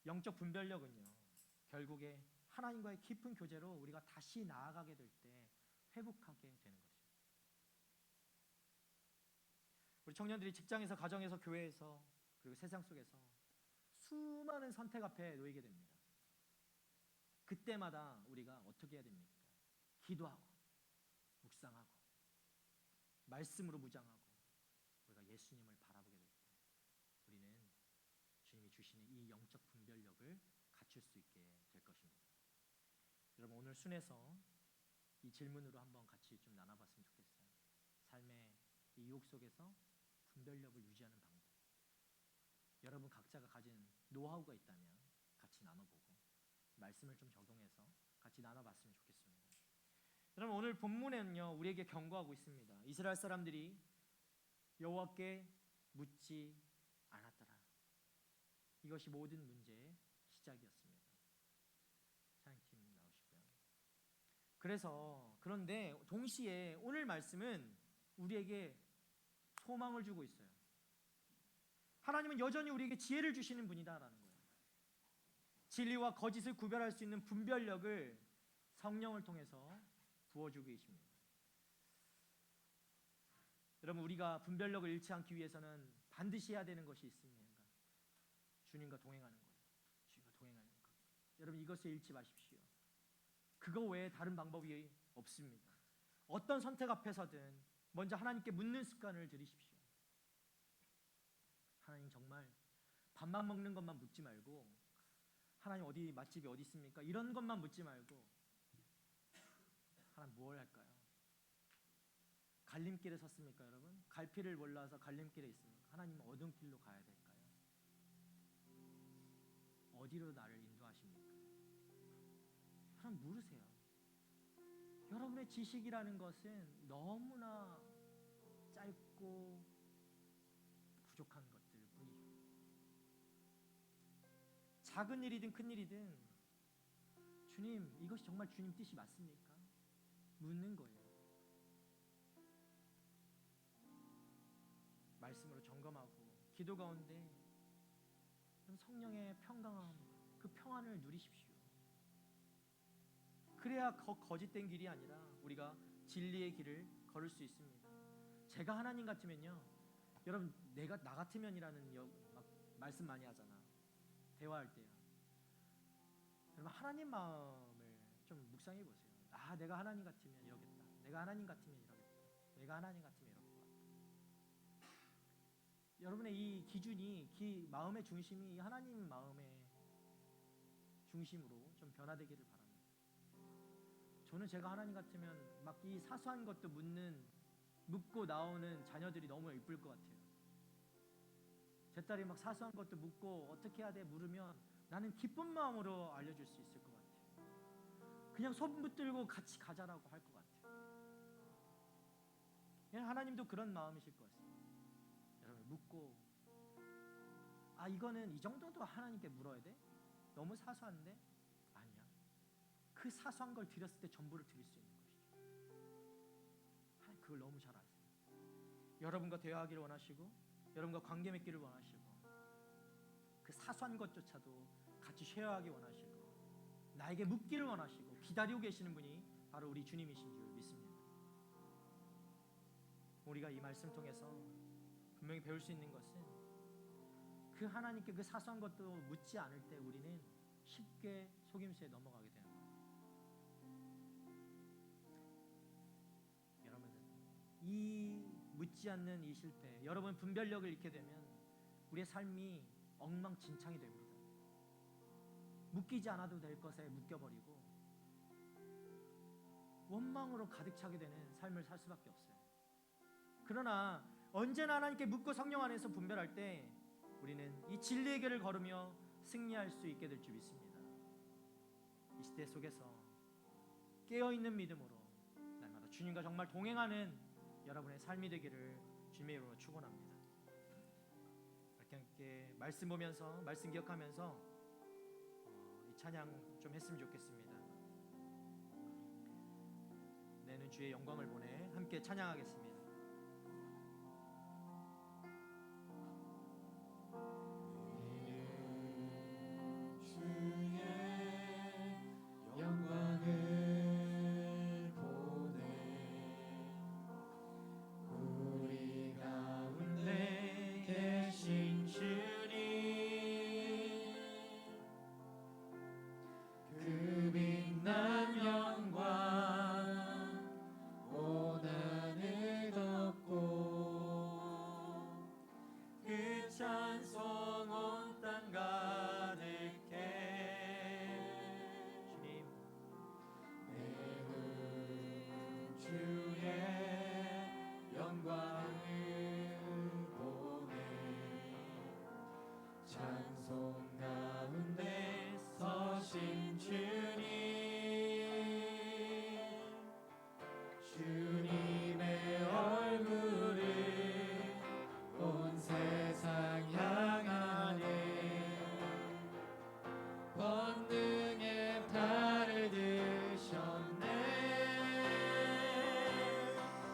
영적 분별력은요, 결국에 하나님과의 깊은 교제로 우리가 다시 나아가게 될 때 회복하게 되는 것입니다. 우리 청년들이 직장에서, 가정에서, 교회에서, 그리고 세상 속에서 수많은 선택 앞에 놓이게 됩니다. 그때마다 우리가 어떻게 해야 됩니까? 기도하고 묵상하고 말씀으로 무장하고 우리가 예수님을 바라보게 될 때 우리는 주님이 주시는 이 영적 분별력을 갖출 수 있게 될 것입니다. 여러분, 오늘 순에서 이 질문으로 한번 같이 좀 나눠봤으면 좋겠어요. 삶의 이 유혹 속에서 분별력을 유지하는 방법. 여러분 각자가 가진 노하우가 있다면 같이 나눠보고 말씀을 좀 적용해서 같이 나눠봤으면 좋겠습니다. 여러분, 오늘 본문에는요 우리에게 경고하고 있습니다. 이스라엘 사람들이 여호와께 묻지 않았더라. 이것이 모든 문제의 시작이었습니다. 찬양팀 나오시고요. 그런데 동시에 오늘 말씀은 우리에게 소망을 주고 있어요. 하나님은 여전히 우리에게 지혜를 주시는 분이다라는 거예요. 진리와 거짓을 구별할 수 있는 분별력을 성령을 통해서 부어주고 계십니다. 여러분, 우리가 분별력을 잃지 않기 위해서는 반드시 해야 되는 것이 있습니다. 주님과 동행하는 거예요. 주님과 동행하는 것. 여러분, 이것을 잃지 마십시오. 그거 외에 다른 방법이 없습니다. 어떤 선택 앞에서든 먼저 하나님께 묻는 습관을 들이십시오. 하나님, 정말 밥만 먹는 것만 묻지 말고 하나님 어디 맛집이 어디 있습니까? 이런 것만 묻지 말고 하나님 뭘 할까요? 갈림길에 섰습니까, 여러분? 갈피를 몰라서 갈림길에 있습니까? 하나님 어떤 길로 가야 될까요? 어디로 나를 인도하십니까? 하나님 물으세요. 여러분의 지식이라는 것은 너무나 짧고 부족한 것들 뿐이죠. 작은 일이든 큰 일이든 주님, 이것이 정말 주님 뜻이 맞습니까? 묻는 거예요. 말씀으로 점검하고 기도 가운데 성령의 평강함, 그 평안을 누리십시오. 그래야 거짓된 길이 아니라 우리가 진리의 길을 걸을 수 있습니다. 제가 하나님 같으면요, 여러분, 내가 나 같으면이라는 막 말씀 많이 하잖아, 대화할 때요. 여러분, 하나님 마음을 좀 묵상해 보세요. 아, 내가 하나님 같으면 이러겠다. 내가 하나님 같으면 이러겠다. 내가 하나님 같으면 이럴 것 같다. 여러분의 이 기준이, 마음의 중심이 하나님 마음의 중심으로 좀 변화되기를 바랍니다. 저는 제가 하나님 같으면 막 이 사소한 것도 묻고 나오는 자녀들이 너무 이쁠 것 같아요. 제 딸이 막 사소한 것도 묻고 어떻게 해야 돼 물으면 나는 기쁜 마음으로 알려줄 수 있을 것 같아요. 그냥 손 붙들고 같이 가자라고 할 것 같아요. 그냥 하나님도 그런 마음이실 것 같습니다. 여러분, 묻고, 아, 이거는 이 정도도 하나님께 물어야 돼? 너무 사소한데? 아니야. 그 사소한 걸 드렸을 때 전부를 드릴 수 있는 것이죠. 하나님 그걸 너무 잘 아세요. 여러분과 대화하기를 원하시고, 여러분과 관계 맺기를 원하시고, 그 사소한 것조차도 같이 쉐어하기 원하시고, 나에게 묻기를 원하시고 기다리고 계시는 분이 바로 우리 주님이신 줄 믿습니다. 우리가 이 말씀 통해서 분명히 배울 수 있는 것은, 그 하나님께 그 사소한 것도 묻지 않을 때 우리는 쉽게 속임수에 넘어가게 되는 거예요. 여러분, 이 묻지 않는 이 실패, 여러분 분별력을 잃게 되면 우리의 삶이 엉망진창이 됩니다. 묶이지 않아도 될 것에 묶여버리고 원망으로 가득 차게 되는 삶을 살 수밖에 없어요. 그러나 언제나 하나님께 묻고 성령 안에서 분별할 때 우리는 이 진리의 길을 걸으며 승리할 수 있게 될 줄 믿습니다. 이 시대 속에서 깨어있는 믿음으로 날마다 주님과 정말 동행하는 여러분의 삶이 되기를 주님의 이름으로 축원합니다. 이렇게 함께 말씀 보면서, 말씀 기억하면서 이 찬양 좀 했으면 좋겠습니다. 내는 주의 영광을 보내 함께 찬양하겠습니다.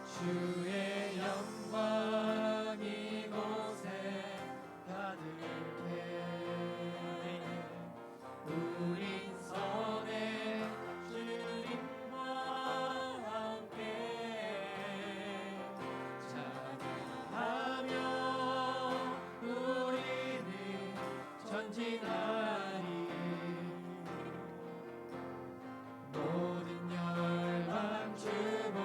주의 영광 이곳에 가득해 우린 선해 주님과 함께 찬양하며 우리는 전진하리 모든 열방 주 볼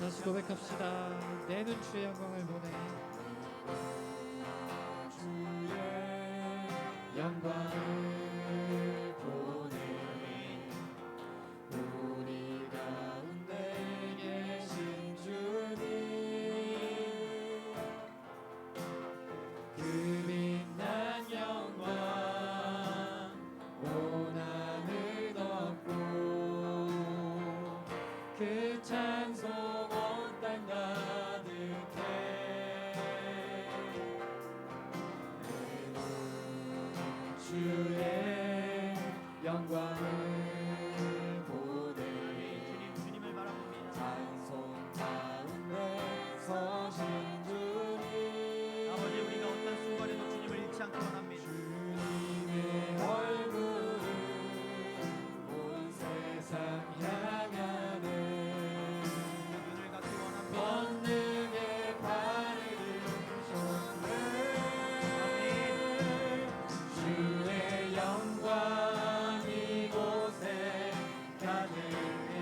다시 고백합시다. 내는 주의 영광을 보내. 주의 영광을 보내 우리 가운데 계신 주님 그 빛난 영광 온 하늘 덮고 그 찬송 주의 영광을 보내 주님 주님을 바라봅니다. 찬송 가운데 서신 주님 아버지 우리가 어떤 순간에도 주님을 잃지 않기 원합니다. 주님의 얼굴을 온 세상 향하네 눈을 갖기 원합니다. 권능의 발을 드셨네 주의 영광 이곳에 가득해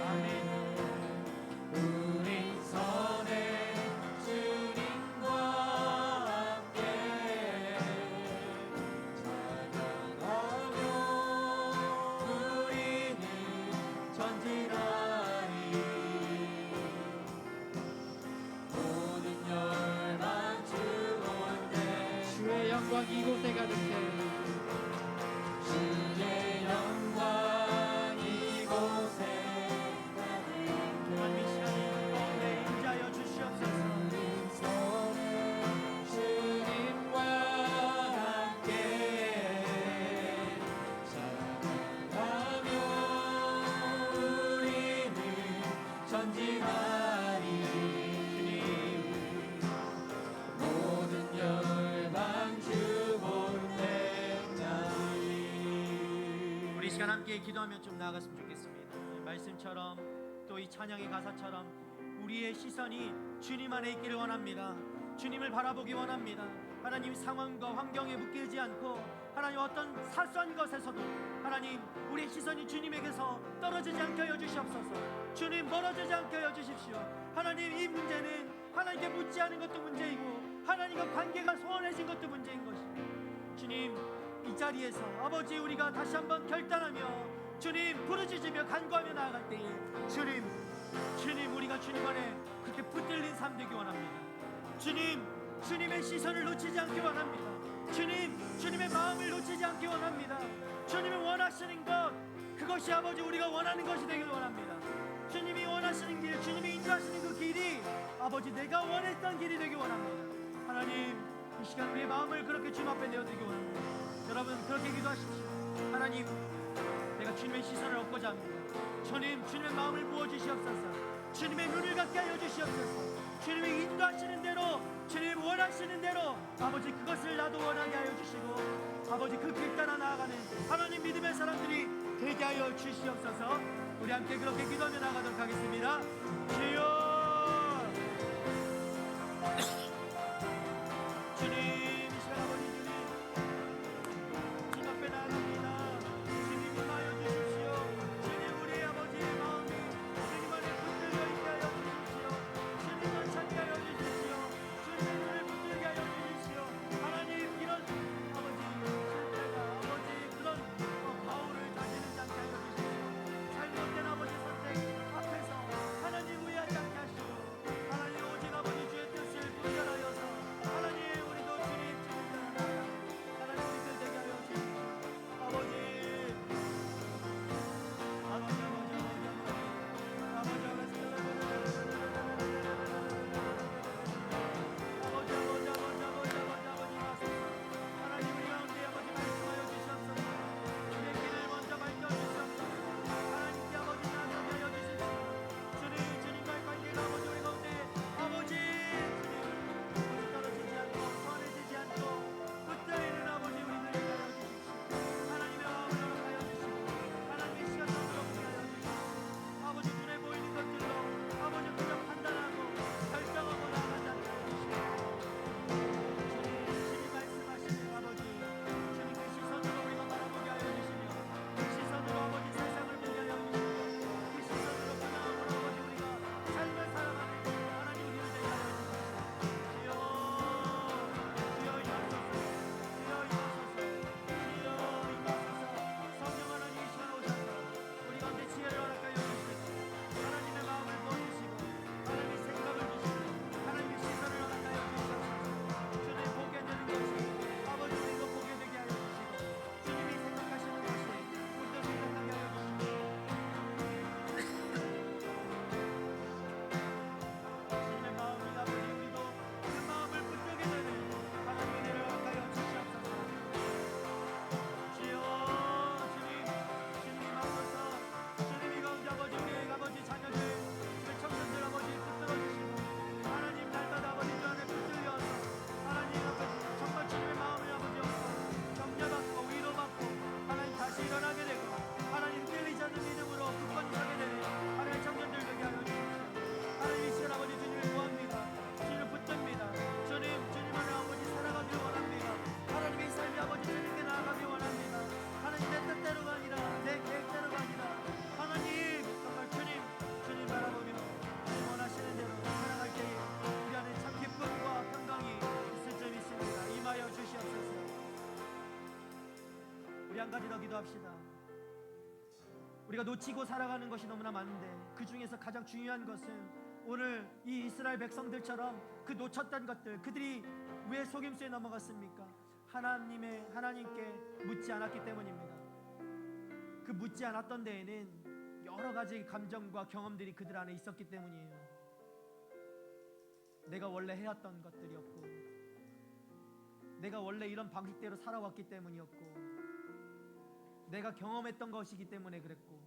아멘. 우리 선에 주님과 함께 찬양하며 우리는 전진하리 모든 열방 주원대 주의 영광 이곳에 가득해 주의 영광 이곳에 또한 이 시간이 가운데 임재하여 주시옵소서. 우리 손을 주님과 함께 찬양하며 우리는 전진하리 모든 열방 주본대 나리 우리 시간 함께 기도하며 좀 나아갔으면 좋겠습니다. 말씀처럼 또 이 찬양의 가사처럼 우리의 시선이 주님 안에 있기를 원합니다. 주님을 바라보기 원합니다. 하나님 상황과 환경에 묶이지 않고 하나님 어떤 사소한 것에서도 하나님 우리의 시선이 주님에게서 떨어지지 않게 하여 주시옵소서. 주님 멀어지지 않게 하여 주십시오. 하나님 이 문제는 하나님께 묻지 않은 것도 문제이고 하나님과 관계가 소원해진 것도 문제인 것입니다. 주님 이 자리에서 아버지 우리가 다시 한번 결단하며 주님 부르짖으며 간구하며 나아갈 때에 주님 우리가 주님 안에 그렇게 붙들린 삶 되기 원합니다. 주님의 시선을 놓치지 않기 원합니다. 주님의 마음을 놓치지 않기 원합니다. 주님이 원하시는 것 그것이 아버지 우리가 원하는 것이 되길 원합니다. 주님이 원하시는 길 주님이 인도하시는 그 길이 아버지 내가 원했던 길이 되기 원합니다. 하나님 이 시간 우리의 마음을 그렇게 주님 앞에 내어드리기 원합니다. 여러분 그렇게 기도하십시오. 하나님 내가 주님의 시선을 얻고자 합니다. 주님의 마음을 부어주시옵소서. 주님의 눈을 갖게 하여 주시옵소서. 주님의 인도하시는 대로 주님 원하시는 대로 아버지 그것을 나도 원하게 하여 주시고 아버지 그 길 따라 나아가는 하나님 믿음의 사람들이 되게 하여 주시옵소서. 우리 함께 그렇게 기도하며 나아가도록 하겠습니다. 주여 주님 이 시간 아버지 주님 앞에 나아갑니다. 주님 임하여 주십시오. 주님 우리 아버지의 마음이 주님 안에 붙들려 있게 하여 주십시오. 주님을 찾게 하여 주십시오. 주님의 눈을 붙들게 하여 주십시오. 하나님 이런 아버지 실패가 아버지 그런 바울을 다지는 않게 하여 주십시오. 잘못된 아버지 선택 앞에서 하나님 후회하지 않게 하시고 하나님 오직 아버지 주의 뜻을 우리 한 가지 더 기도합시다. 우리가 놓치고 살아가는 것이 너무나 많은데 그 중에서 가장 중요한 것은 오늘 이 이스라엘 백성들처럼 그 놓쳤던 것들, 그들이 왜 속임수에 넘어갔습니까? 하나님께 묻지 않았기 때문입니다. 그 묻지 않았던 데에는 여러 가지 감정과 경험들이 그들 안에 있었기 때문이에요. 내가 원래 해왔던 것들이었고, 내가 원래 이런 방식대로 살아왔기 때문이었고, 내가 경험했던 것이기 때문에 그랬고,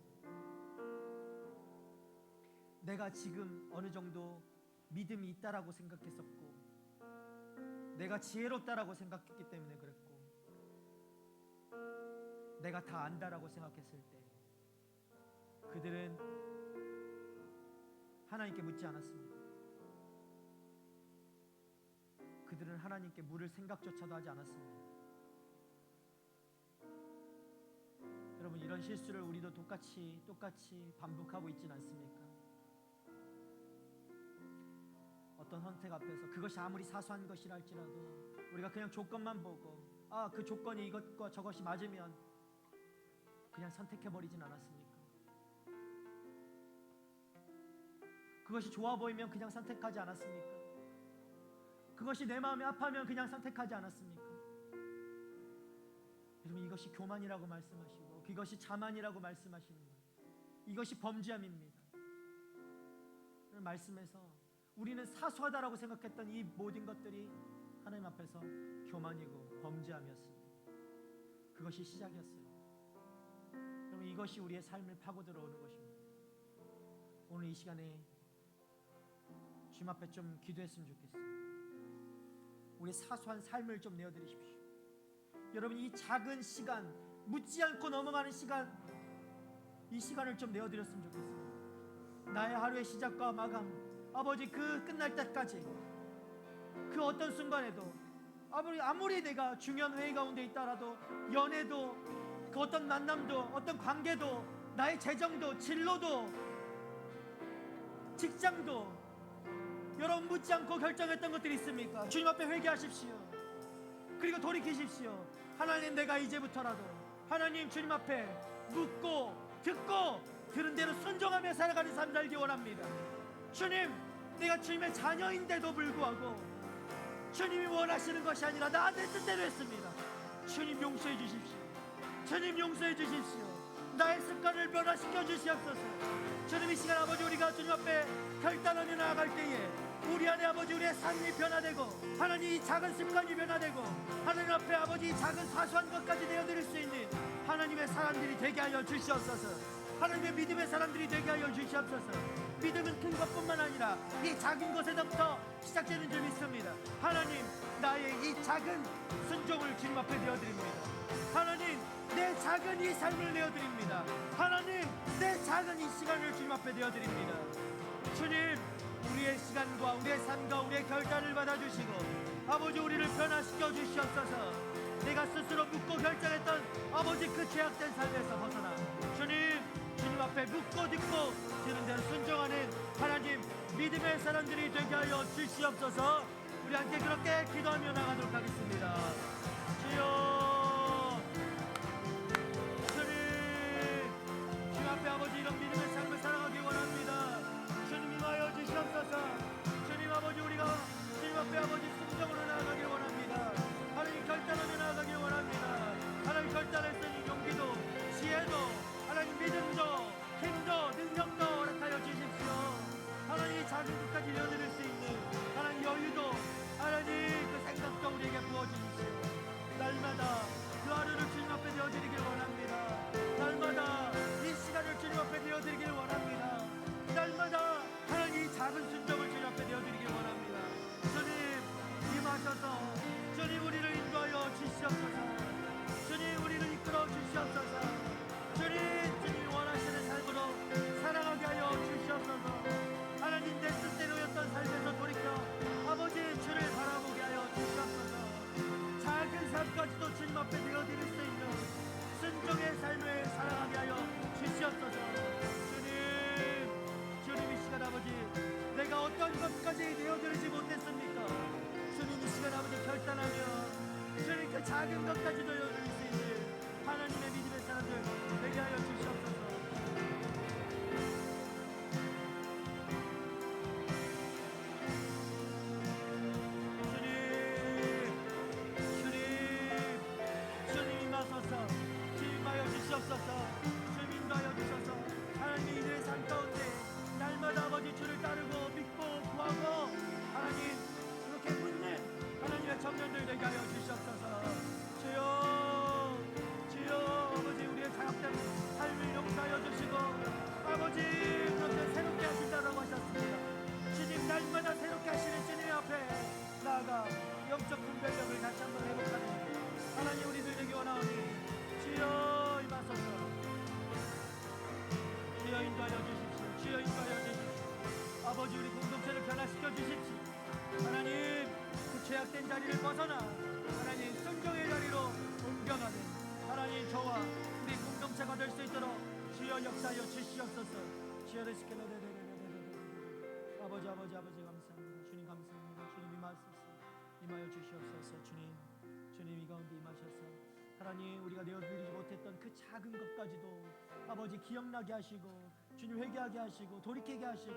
내가 지금 어느 정도 믿음이 있다라고 생각했었고, 내가 지혜롭다라고 생각했기 때문에 그랬고, 내가 다 안다라고 생각했을 때 그들은 하나님께 묻지 않았습니다. 그들은 하나님께 물을 생각조차도 하지 않았습니다. 여러분, 이런 실수를 우리도 똑같이 반복하고 있지는 않습니까? 어떤 선택 앞에서 그것이 아무리 사소한 것이라 할지라도 우리가 그냥 조건만 보고 그 조건이 이것과 저것이 맞으면 그냥 선택해버리진 않았습니까? 그것이 좋아 보이면 그냥 선택하지 않았습니까? 그것이 내 마음이 아파하면 그냥 선택하지 않았습니까? 여러분, 이것이 교만이라고 말씀하시고 이것이 자만이라고 말씀하시는 거예요. 이것이 범죄함입니다. 오늘 말씀에서 우리는 사소하다라고 생각했던 이 모든 것들이 하나님 앞에서 교만이고 범죄함이었습니다. 그것이 시작이었어요. 여러분, 이것이 우리의 삶을 파고 들어오는 것입니다. 오늘 이 시간에 주님 앞에 좀 기도했으면 좋겠어요. 우리의 사소한 삶을 좀 내어드리십시오. 여러분, 이 작은 시간, 묻지 않고 넘어가는 시간, 이 시간을 좀 내어드렸으면 좋겠어요. 나의 하루의 시작과 마감, 아버지, 그 끝날 때까지 그 어떤 순간에도 아무리 내가 중요한 회의 가운데 있다라도, 연애도, 그 어떤 만남도, 어떤 관계도, 나의 재정도, 진로도, 직장도, 여러분 묻지 않고 결정했던 것들이 있습니까? 주님 앞에 회개하십시오. 그리고 돌이키십시오. 하나님, 내가 이제부터라도 하나님 주님 앞에 묻고 듣고 들은 대로 순종하며 살아가는 삶 살기 원합니다. 주님, 내가 주님의 자녀인데도 불구하고 주님이 원하시는 것이 아니라 나의 뜻대로 했습니다. 주님, 용서해 주십시오. 주님, 용서해 주십시오. 나의 습관을 변화시켜 주시옵소서. 주님, 이 시간 아버지, 우리가 주님 앞에 결단하며 나아갈 때에 우리 안에 아버지, 우리의 삶이 변화되고 하나님 이 작은 습관이 변화되고 하나님 앞에 아버지 이 작은 사소한 것까지 내어드릴 수 있는 하나님의 사람들이 되게 하여 주시옵소서. 하나님의 믿음의 사람들이 되게 하여 주시옵소서. 믿음은 큰 것뿐만 아니라 이 작은 것에서부터 시작되는 줄 믿습니다. 하나님, 나의 이 작은 순종을 주님 앞에 내어드립니다. 하나님, 내 작은 이 삶을 내어드립니다. 하나님, 내 작은 이 시간을 주님 앞에 내어드립니다. 주님, 우리의 시간과 우리의 삶과 우리의 결단을 받아주시고 아버지, 우리를 변화시켜 주시옵소서. 내가 스스로 묻고 결정했던 아버지 그 죄악된 삶에서 벗어나 주님 앞에 묻고 듣고 들은 대로 순종하는 하나님 믿음의 사람들이 되게 하여 주시옵소서. 우리 함께 그렇게 기도하며 나가도록 하겠습니다. 주여, 주님 앞에 아버지 이런 믿음의 삶을 살아가기 원합니다. 주님 임하여 주시옵소서. 주님 아버지, 우리가 주님 앞에 아버지 순종으로 나아가길 원합니다. 하나님 결단하며 나아가길 원합니다. 하나님 결단할 수 있는 용기도, 지혜도, 하나님 믿음도, 힘도, 능력도 허락하여 주십시오. 하나님 작은 것까지 이뤄드릴 수 있는 하나님 여유도, 하나님 그 생각도 우리에게 부어주십시오. 날마다 그 하루를 주님 앞에 내어드리길 원합니다. 날마다 이 시간을 주님 앞에 내어드리길 원합니다. 날마다 하나님 이 작은 순종을 주님 앞에 내어드리길 원합니다. 주님 임하셔서 주님 우리를 인도하여 주시옵소서. 주님 우리를 이끌어 주시옵소서. 주님 원하시는 삶으로 살아가게 하여 주시옵소서. 하나님, 내 뜻대로였던 삶에서 돌이켜 아버지 주를 바라보게 하여 주시옵소서. 작은 삶까지도 주님 앞에 내어드릴 수 있는 순종의 삶을 살아가게 하여 주시옵소서. 주님 이 시간 아버지, 내가 어떤 것까지 내어드리지 못했습니까? 주님 이 시간 아버지 결단하며 주님 그 작은 것까지도 내어드릴 수 있는 하나님의 된 자리를 벗어나 하나님 순종의 자리로 옮겨가는 하나님 저와 우리 공동체가 될 수 있도록 주여 역사하여 주시옵소서. 주여를 시켜라. 아버지 감사합니다. 주님 감사합니다. 주님 임하여 주시옵소서. 주님 이 가운데 임하셔서 하나님 우리가 내어드리지 못했던 그 작은 것까지도 아버지 기억나게 하시고 주님 회개하게 하시고 돌이키게 하시고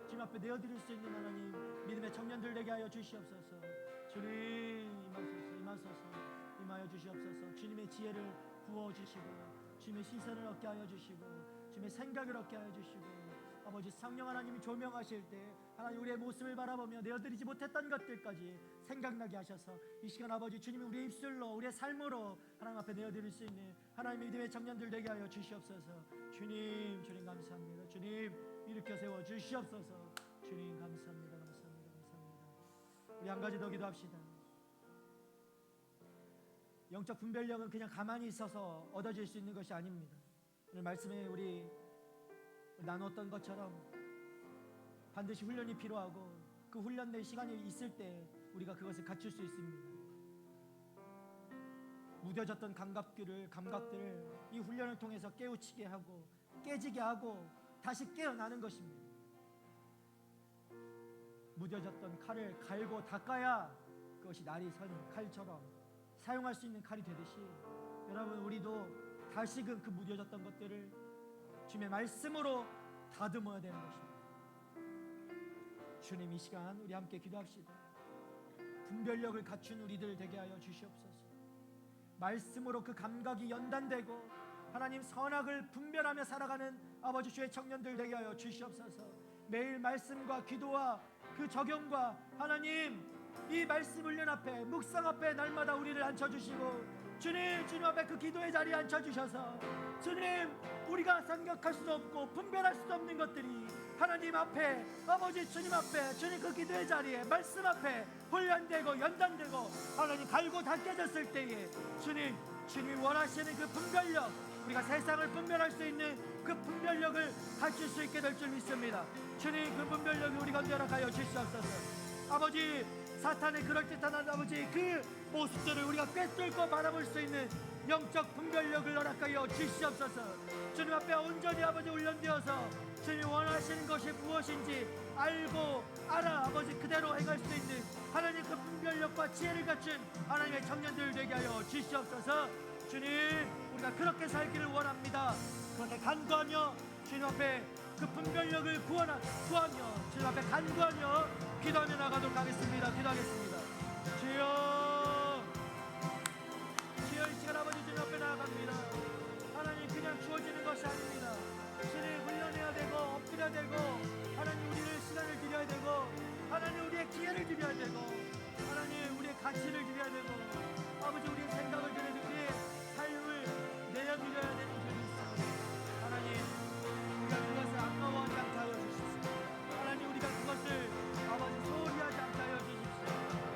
주님 앞에 내어드릴 수 있는 하나님 믿음의 청년들 되게 하여 주시옵소서. 주님 임하여 주시옵소서. 주님의 지혜를 부어주시고 주님의 시선을 얻게 하여 주시고 주님의 생각을 얻게 하여 주시고 아버지 성령 하나님이 조명하실 때 하나님 우리의 모습을 바라보며 내어드리지 못했던 것들까지 생각나게 하셔서 이 시간 아버지 주님이 우리의 입술로 우리의 삶으로 하나님 앞에 내어드릴 수 있는 하나님의 믿음의 청년들 되게 하여 주시옵소서. 주님 감사합니다. 주님 일으켜 세워 주시옵소서. 주님 감사합니다. 우리 한 가지 더 기도합시다. 영적 분별력은 그냥 가만히 있어서 얻어질 수 있는 것이 아닙니다. 오늘 말씀에 우리 나눴던 것처럼 반드시 훈련이 필요하고 그 훈련 내 시간이 있을 때 우리가 그것을 갖출 수 있습니다. 무뎌졌던 감각들을 이 훈련을 통해서 깨우치게 하고 깨지게 하고 다시 깨어나는 것입니다. 무뎌졌던 칼을 갈고 닦아야 그것이 날이 선 칼처럼 사용할 수 있는 칼이 되듯이 여러분 우리도 다시금 그 무뎌졌던 것들을 주님의 말씀으로 다듬어야 되는 것입니다. 주님 이 시간 우리 함께 기도합시다. 분별력을 갖춘 우리들 되게 하여 주시옵소서. 말씀으로 그 감각이 연단되고 하나님 선악을 분별하며 살아가는 아버지 주의 청년들 되게 하여 주시옵소서. 매일 말씀과 기도와 그 적용과 하나님 이 말씀 훈련 앞에 묵상 앞에 날마다 우리를 앉혀주시고 주님 앞에 그 기도의 자리에 앉혀주셔서 주님 우리가 생각할 수 없고 분별할 수 없는 것들이 하나님 앞에 아버지 주님 앞에 주님 그 기도의 자리에 말씀 앞에 훈련되고 연단되고 하나님 갈고 닦여졌을 때에 주님이 원하시는 그 분별력 우리가 세상을 분별할 수 있는 그 분별력을 갖출 수 있게 될 줄 믿습니다. 주님 그 분별력이 우리 가운데 허락하여 주시옵소서. 아버지 사탄의 그럴듯한 아버지 그 모습들을 우리가 꿰뚫고 바라볼 수 있는 영적 분별력을 허락하여 주시옵소서. 주님 앞에 온전히 아버지 훈련되어서 주님 원하시는 것이 무엇인지 알고 알아 아버지 그대로 행할 수 있는 하나님 그 분별력과 지혜를 갖춘 하나님의 청년들 되게 하여 주시옵소서. 주님 우리가 그렇게 살기를 원합니다. 그렇게 간구하며 주님 앞에 그 분별력을 구하며 주님 앞에 간구하며 기도하며 나가도록 하겠습니다. 기도하겠습니다. 주여 이 시간 아버지 주님 앞에 나아갑니다. 하나님 그냥 주어지는 것이 아닙니다. 주님 훈련해야 되고 엎드려야 되고 하나님 우리를 시간을 드려야 되고 하나님 우리의 기회를 드려야 되고 하나님 우리의 가치를 드려야 되고 아버지 우리의 생각을 드려야 되고 우리의 삶을 내어드려야 되는 줄이 있습니다. 하나님 우리가 그것을 아까워하지 않게 하여 주십시오. 하나님 우리가 그것을 아버지 소홀히 하지 않게 하여 주십시오.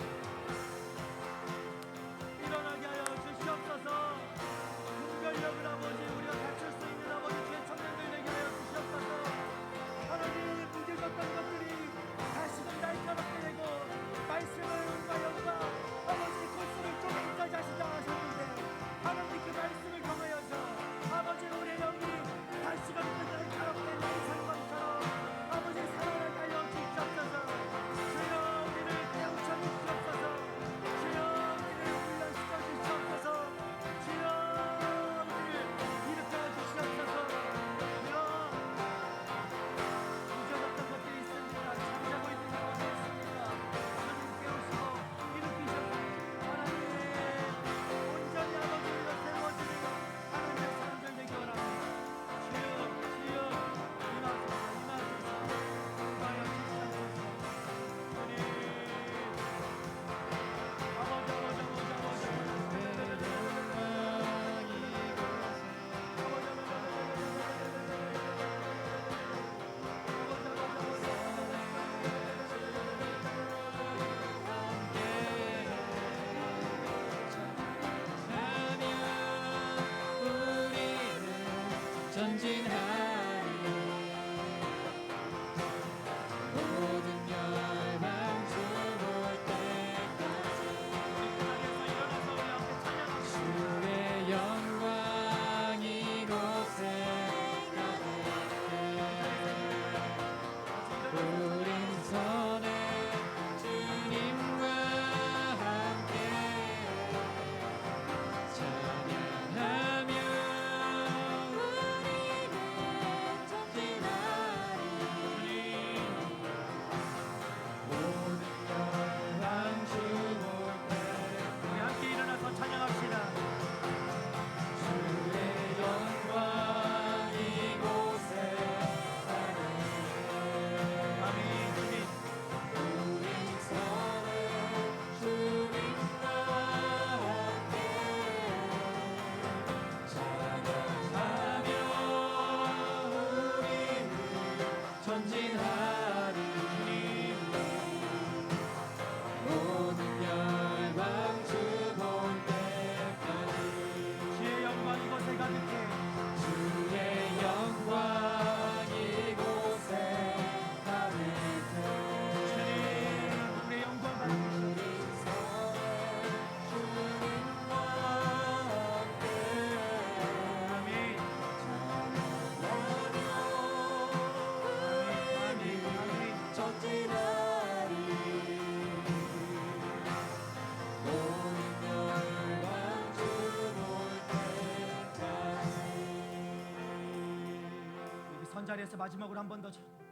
어떤 자리에서 마지막으로 한 번 더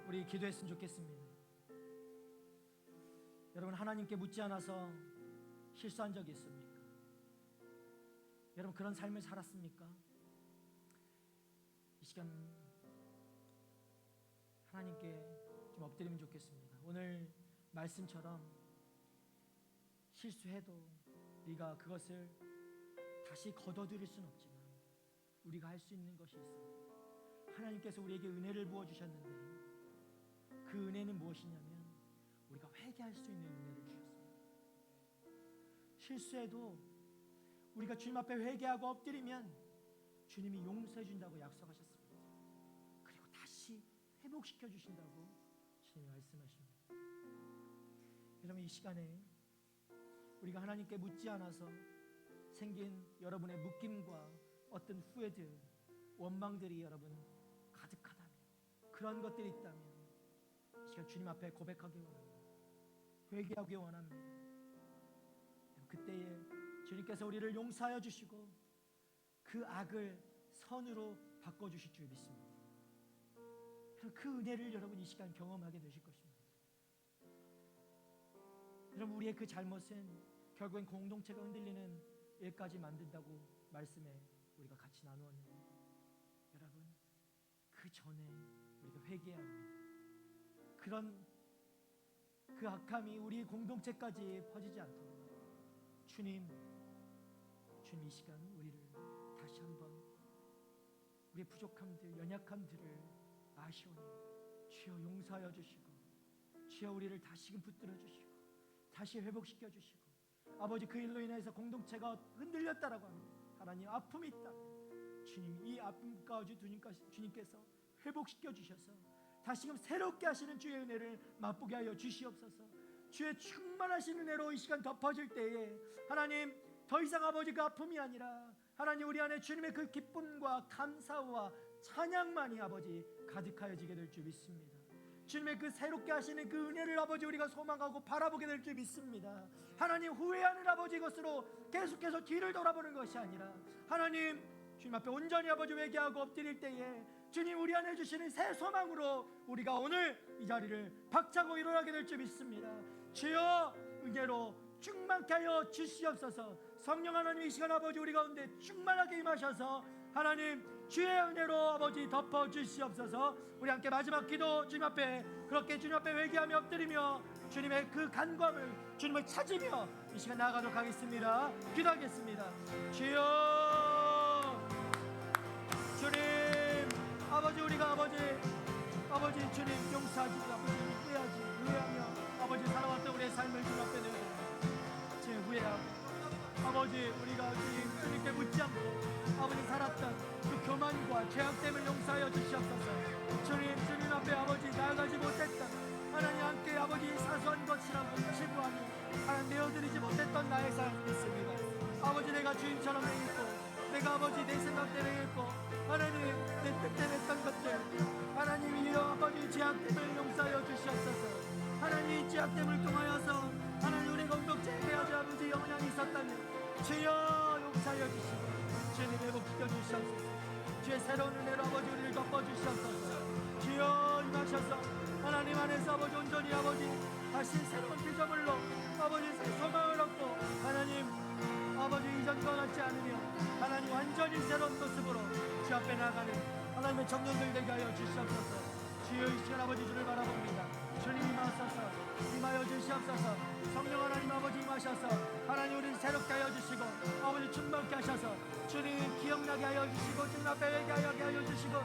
우리 기도했으면 좋겠습니다. 여러분, 하나님께 묻지 않아서 실수한 적이 있습니까? 여러분, 그런 삶을 살았습니까? 이 시간 하나님께 좀 엎드리면 좋겠습니다. 오늘 말씀처럼 실수해도 우리가 그것을 다시 거둬들일 수는 없지만 우리가 할 수 있는 것이 있습니다. 하나님께서 우리에게 은혜를 부어주셨는데 그 은혜는 무엇이냐면 우리가 회개할 수 있는 은혜를 주셨습니다. 실수해도 우리가 주님 앞에 회개하고 엎드리면 주님이 용서해 준다고 약속하셨습니다. 그리고 다시 회복시켜 주신다고 주님이 말씀하십니다. 여러분, 이 시간에 우리가 하나님께 묻지 않아서 생긴 여러분의 묶임과 어떤 후회들, 원망들이 여러분 가득하다면, 그런 것들이 있다면 이 시간 주님 앞에 고백하기 원합니다. 회개하기 원합니다. 그때에 주님께서 우리를 용서하여 주시고 그 악을 선으로 바꿔주실 줄 믿습니다. 그 은혜를 여러분 이 시간 경험하게 되실 것입니다. 여러분, 우리의 그 잘못은 결국엔 공동체가 흔들리는 일까지 만든다고 말씀에 우리가 같이 나누었는데, 여러분, 그 전에 우리가 회개해야 합니다. 그런 그 악함이 우리 공동체까지 퍼지지 않도록 주님 이 시간 우리를 다시 한번 우리의 부족함들, 연약함들을 아시오니 주여 용서하여 주시고, 주여 우리를 다시금 붙들어 주시고 다시 회복시켜 주시고, 아버지 그 일로 인해서 공동체가 흔들렸다라고 합니다. 하나님, 아픔이 있다. 주님, 이 아픔 가운데 주님께서 회복시켜 주셔서 다시금 새롭게 하시는 주의 은혜를 맛보게 하여 주시옵소서. 주의 충만하신 은혜로 이 시간 덮어질 때에 하나님, 더 이상 아버지 그 아픔이 아니라 하나님 우리 안에 주님의 그 기쁨과 감사와 찬양만이 아버지 가득하여지게 될 줄 믿습니다. 주님의 그 새롭게 하시는 그 은혜를 아버지 우리가 소망하고 바라보게 될 줄 믿습니다. 하나님, 후회하는 아버지 것으로 계속해서 뒤를 돌아보는 것이 아니라 하나님 주님 앞에 온전히 아버지 회개하고 엎드릴 때에 주님 우리 안에 주시는 새 소망으로 우리가 오늘 이 자리를 박차고 일어나게 될 줄 믿습니다. 주여 은혜로 충만케 하여 주시옵소서. 성령 하나님, 이 시간 아버지 우리 가운데 충만하게 임하셔서 하나님 주의 은혜로 아버지 덮어 주시옵소서. 우리 함께 마지막 기도 주님 앞에 그렇게 주님 앞에 회개하며 엎드리며 주님의 그 간구함을 주님을 찾으며 이 시간 나아가도록 하겠습니다. 기도하겠습니다. 주여, 주님 아버지, 우리가 아버지 주님 용서하지, 아버지 후회하며 아버지 살아왔던 우리의 삶을 주님 앞에 내어드립니다. 주님 후회하고 아버지 우리가 주님께 묻지 않고 아버지 살았던 그 교만과 죄악됨을 용서하여 주시옵소서. 주님 앞에 아버지 나아가지 못했던 하나님 함께 아버지 사소한 것이라고 치부하며 하나님 내어드리지 못했던 나의 삶이 있습니다. 아버지 내가 주님처럼 행했고, 내가 아버지 내 생각대로 행했고, 하나님 내 뜻대로 했던 것들 하나님이여 아버지 죄악됨을 용서하여 주시옵소서. 하나님 죄악됨을 통하여서 하나님 우리 공동체에 아버지 영향이 있었다면 주여 용서하여 주시고 주님 회복시켜 주시옵소서. 주의 새로운 은혜로 아버지 우리를 덮어주시옵소서. 주여 임하셔서 하나님 안에서 아버지 온전히 아버지 다시 새로운 피조물로 아버지 새 소망을 얻고 하나님 아버지 이전과 같지 않으며 하나님 완전히 새로운 모습으로 주 앞에 나가는 하나님의 청년들 되게 하여 주시옵소서. 주여 이 시간 아버지 주를 바라봅니다. 주님 임하소서. 임하여 주시옵소서. 성령 하나님 아버지 임하셔서 하나님 우리를 새롭게 하여 주시고 아버지 충만케 하셔서 주님 기억나게 하여 주시고 주님 앞에 회개하게 하여 주시고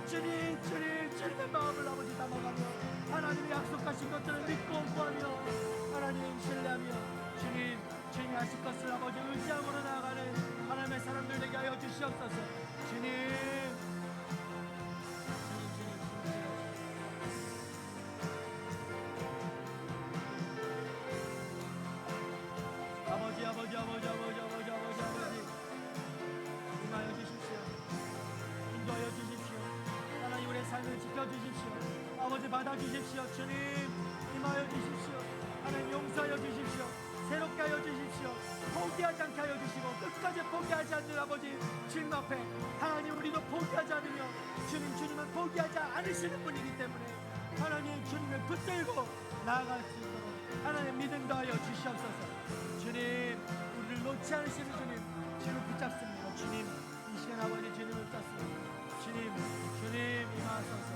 주님의 마음을 아버지 담아가며 하나님이 약속하신 것들을 믿고 구하며 하나님 신뢰하며 주님이 하실 것을 아버지 의지함으로 나아가는 하나님의 사람들 되게 하여 주시옵소서. 주님 임하여 주십시오. 인도하여 주십시오. 하나님 우리의 삶을 지켜주십시오. 아버지 받아주십시오. 주님 임하여 주십시오. 하나님 용서하여 주십시오. 새롭게 하여 주십시오. 포기하지 않게 하여 주시고 끝까지 포기하지 않는 아버지 주님 앞에 하나님 우리도 포기하지 않으며 주님은 포기하지 않으시는 분이기 때문에 하나님 주님을 붙들고 나아갈 수 있도록 하나님 믿음도 하여 주시옵소서. 주님 우리를 놓지 않으시는 주님을 붙잡습니다. 주님 이 시간 아버지 주님을 붙잡습니다. 주님 임하소서.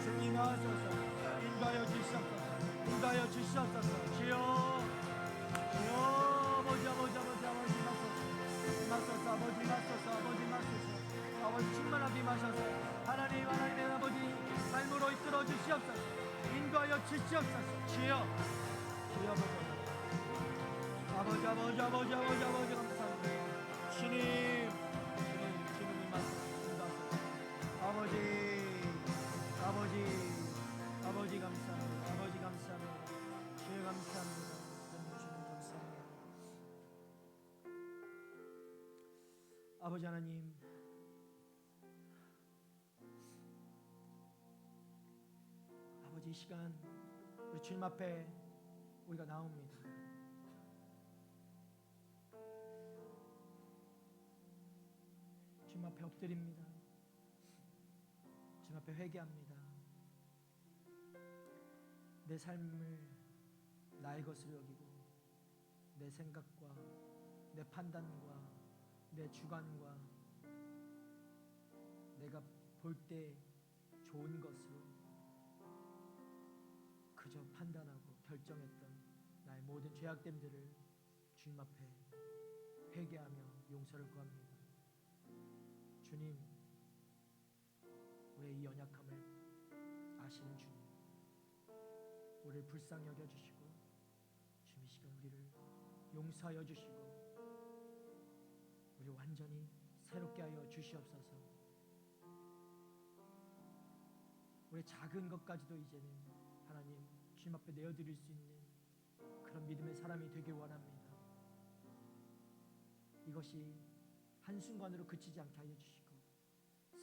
주님 임하소서. 인도하여 주시옵소서. 인도하여 주시옵소서. 주여 아버지 임하소서. 아버지 충만하게 임하소서. 하나님의 아버지 삶으로 이끌어 주시옵소서. 인도하여 주시옵소서. 주여 아버지 감사합니다. 주님 임하소서. 아버지 감사합니다. 주여 감사합니다. 주님 감사합니다. 아버지 하나님, 아버지 이 시간 우리 주님 앞에 우리가 나옵니다. 주님 앞에 엎드립니다. 주님 앞에 회개합니다. 내 삶을 나의 것으로 여기고 내 생각과 내 판단과 내 주관과 내가 볼 때 좋은 것으로 그저 판단하고 결정했던 나의 모든 죄악됨들을 주님 앞에 회개하며 용서를 구합니다. 주님, 우리의 이 연약함을 아시는 주님, 우리를 불쌍히 여겨주시고 주님 이 시간 우리를 용서하여 주시고 우리 완전히 새롭게 하여 주시옵소서. 우리 작은 것까지도 이제는 하나님 주님 앞에 내어드릴 수 있는 그런 믿음의 사람이 되길 원합니다. 이것이 한순간으로 그치지 않게 하여 주시고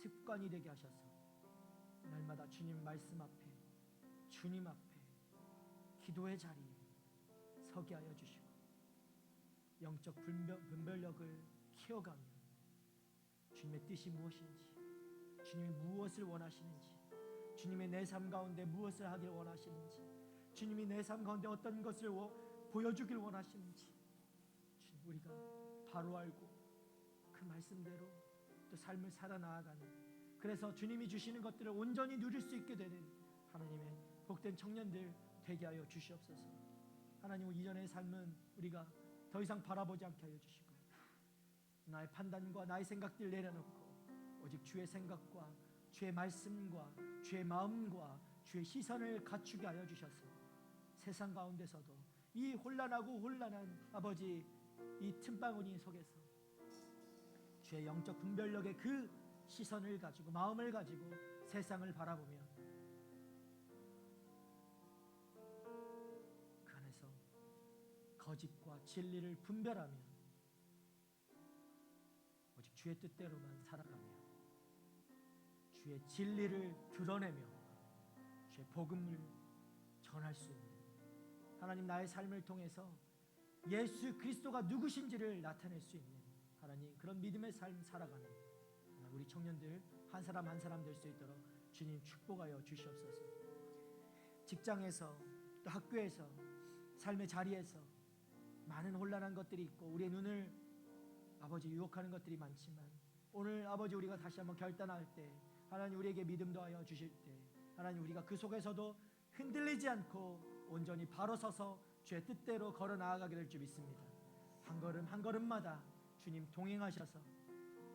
습관이 되게 하셔서 날마다 주님 말씀 앞에 주님 앞에 기도의 자리에 서게 하여 주시고 영적 분별력을 키워가며 주님의 뜻이 무엇인지, 주님이 무엇을 원하시는지, 주님의 내 삶 가운데 무엇을 하길 원하시는지, 주님이 내 삶 가운데 어떤 것을 보여주길 원하시는지 주님 우리가 바로 알고 그 말씀대로 또 삶을 살아나가는, 그래서 주님이 주시는 것들을 온전히 누릴 수 있게 되는 하나님의 복된 청년들 되게 하여 주시옵소서. 하나님 이전의 삶은 우리가 더 이상 바라보지 않게 하여 주시고 나의 판단과 나의 생각들 내려놓고 오직 주의 생각과 주의 말씀과 주의 마음과 주의 시선을 갖추게 하여 주셔서 세상 가운데서도 이 혼란한 아버지 이 틈바구니 속에서 주의 영적 분별력의 그 시선을 가지고 마음을 가지고 세상을 바라보며 그 안에서 거짓과 진리를 분별하며 오직 주의 뜻대로만 살아가며 주의 진리를 드러내며 주의 복음을 전할 수 있는 하나님, 나의 삶을 통해서 예수 그리스도가 누구신지를 나타낼 수 있는 하나님 그런 믿음의 삶 살아가는 우리 청년들 한 사람 한 사람 될 수 있도록 주님 축복하여 주시옵소서. 직장에서 또 학교에서 삶의 자리에서 많은 혼란한 것들이 있고 우리의 눈을 아버지 유혹하는 것들이 많지만 오늘 아버지 우리가 다시 한번 결단할 때 하나님 우리에게 믿음도 하여 주실 때 하나님 우리가 그 속에서도 흔들리지 않고 온전히 바로 서서 주의 뜻대로 걸어 나아가게 될 줄 믿습니다. 한 걸음 한 걸음마다 주님 동행하셔서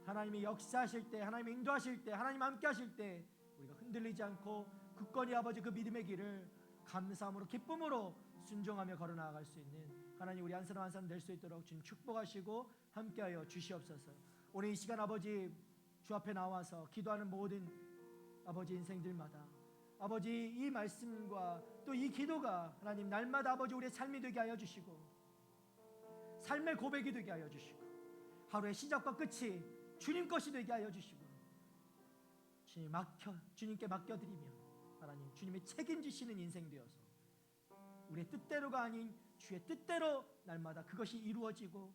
하나님이 역사하실 때, 하나님이 인도하실 때, 하나님 함께 하실 때 우리가 흔들리지 않고 굳건히 아버지 그 믿음의 길을 감사함으로 기쁨으로 순종하며 걸어 나아갈 수 있는 하나님 우리 한 사람 한 사람 될 수 있도록 주님 축복하시고 함께하여 주시옵소서. 오늘 이 시간 아버지 주 앞에 나와서 기도하는 모든 아버지 인생들마다 아버지 이 말씀과 또 이 기도가 하나님 날마다 아버지 우리의 삶이 되게 하여 주시고 삶의 고백이 되게 하여 주시고 하루의 시작과 끝이 주님 것이 되게 하여 주시고 주님께 맡겨드리며 하나님 주님의 책임지시는 인생 되어서 우리의 뜻대로가 아닌 주의 뜻대로 날마다 그것이 이루어지고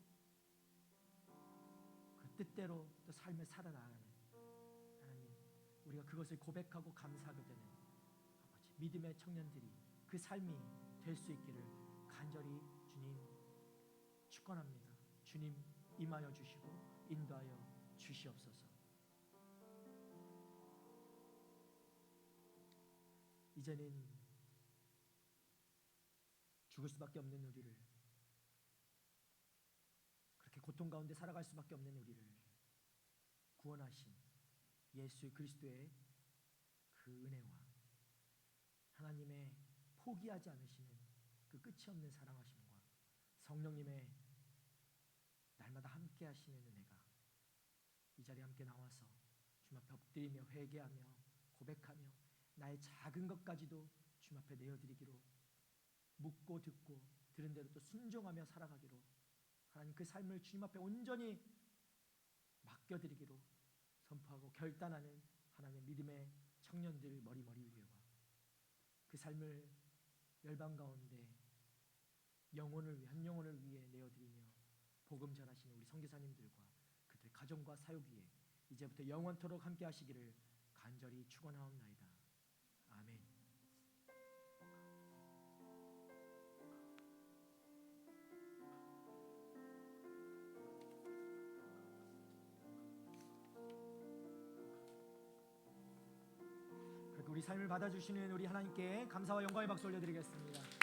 그 뜻대로 또 삶을 살아나가는 하나님, 우리가 그것을 고백하고 감사하게 되는 아버지, 믿음의 청년들이 그 삶이 될 수 있기를 간절히 주님 축원합니다. 주님 임하여 주시고 인도하여 주시옵소서. 이제는 죽을 수밖에 없는 우리를, 그렇게 고통 가운데 살아갈 수밖에 없는 우리를 구원하신 예수 그리스도의 그 은혜와 하나님의 포기하지 않으시는 그 끝이 없는 사랑하심과 성령님의 날마다 함께 하시는 은혜가 이 자리에 함께 나와서 주님 앞에 엎드리며 회개하며 고백하며 나의 작은 것까지도 주님 앞에 내어드리기로, 묻고 듣고 들은 대로 또 순종하며 살아가기로, 하나님 그 삶을 주님 앞에 온전히 맡겨드리기로 선포하고 결단하는 하나님의 믿음의 청년들 머리머리 위에와 그 삶을 열방 가운데 영혼을 위해, 한 영혼을 위해 내어드리며 복음 전하시는 우리 선교사님들과 그들의 가정과 사역 위에 이제부터 영원토록 함께 하시기를 간절히 축원하옵나이다. 아멘. 그렇게 우리 삶을 받아주시는 우리 하나님께 감사와 영광의 박수 올려드리겠습니다.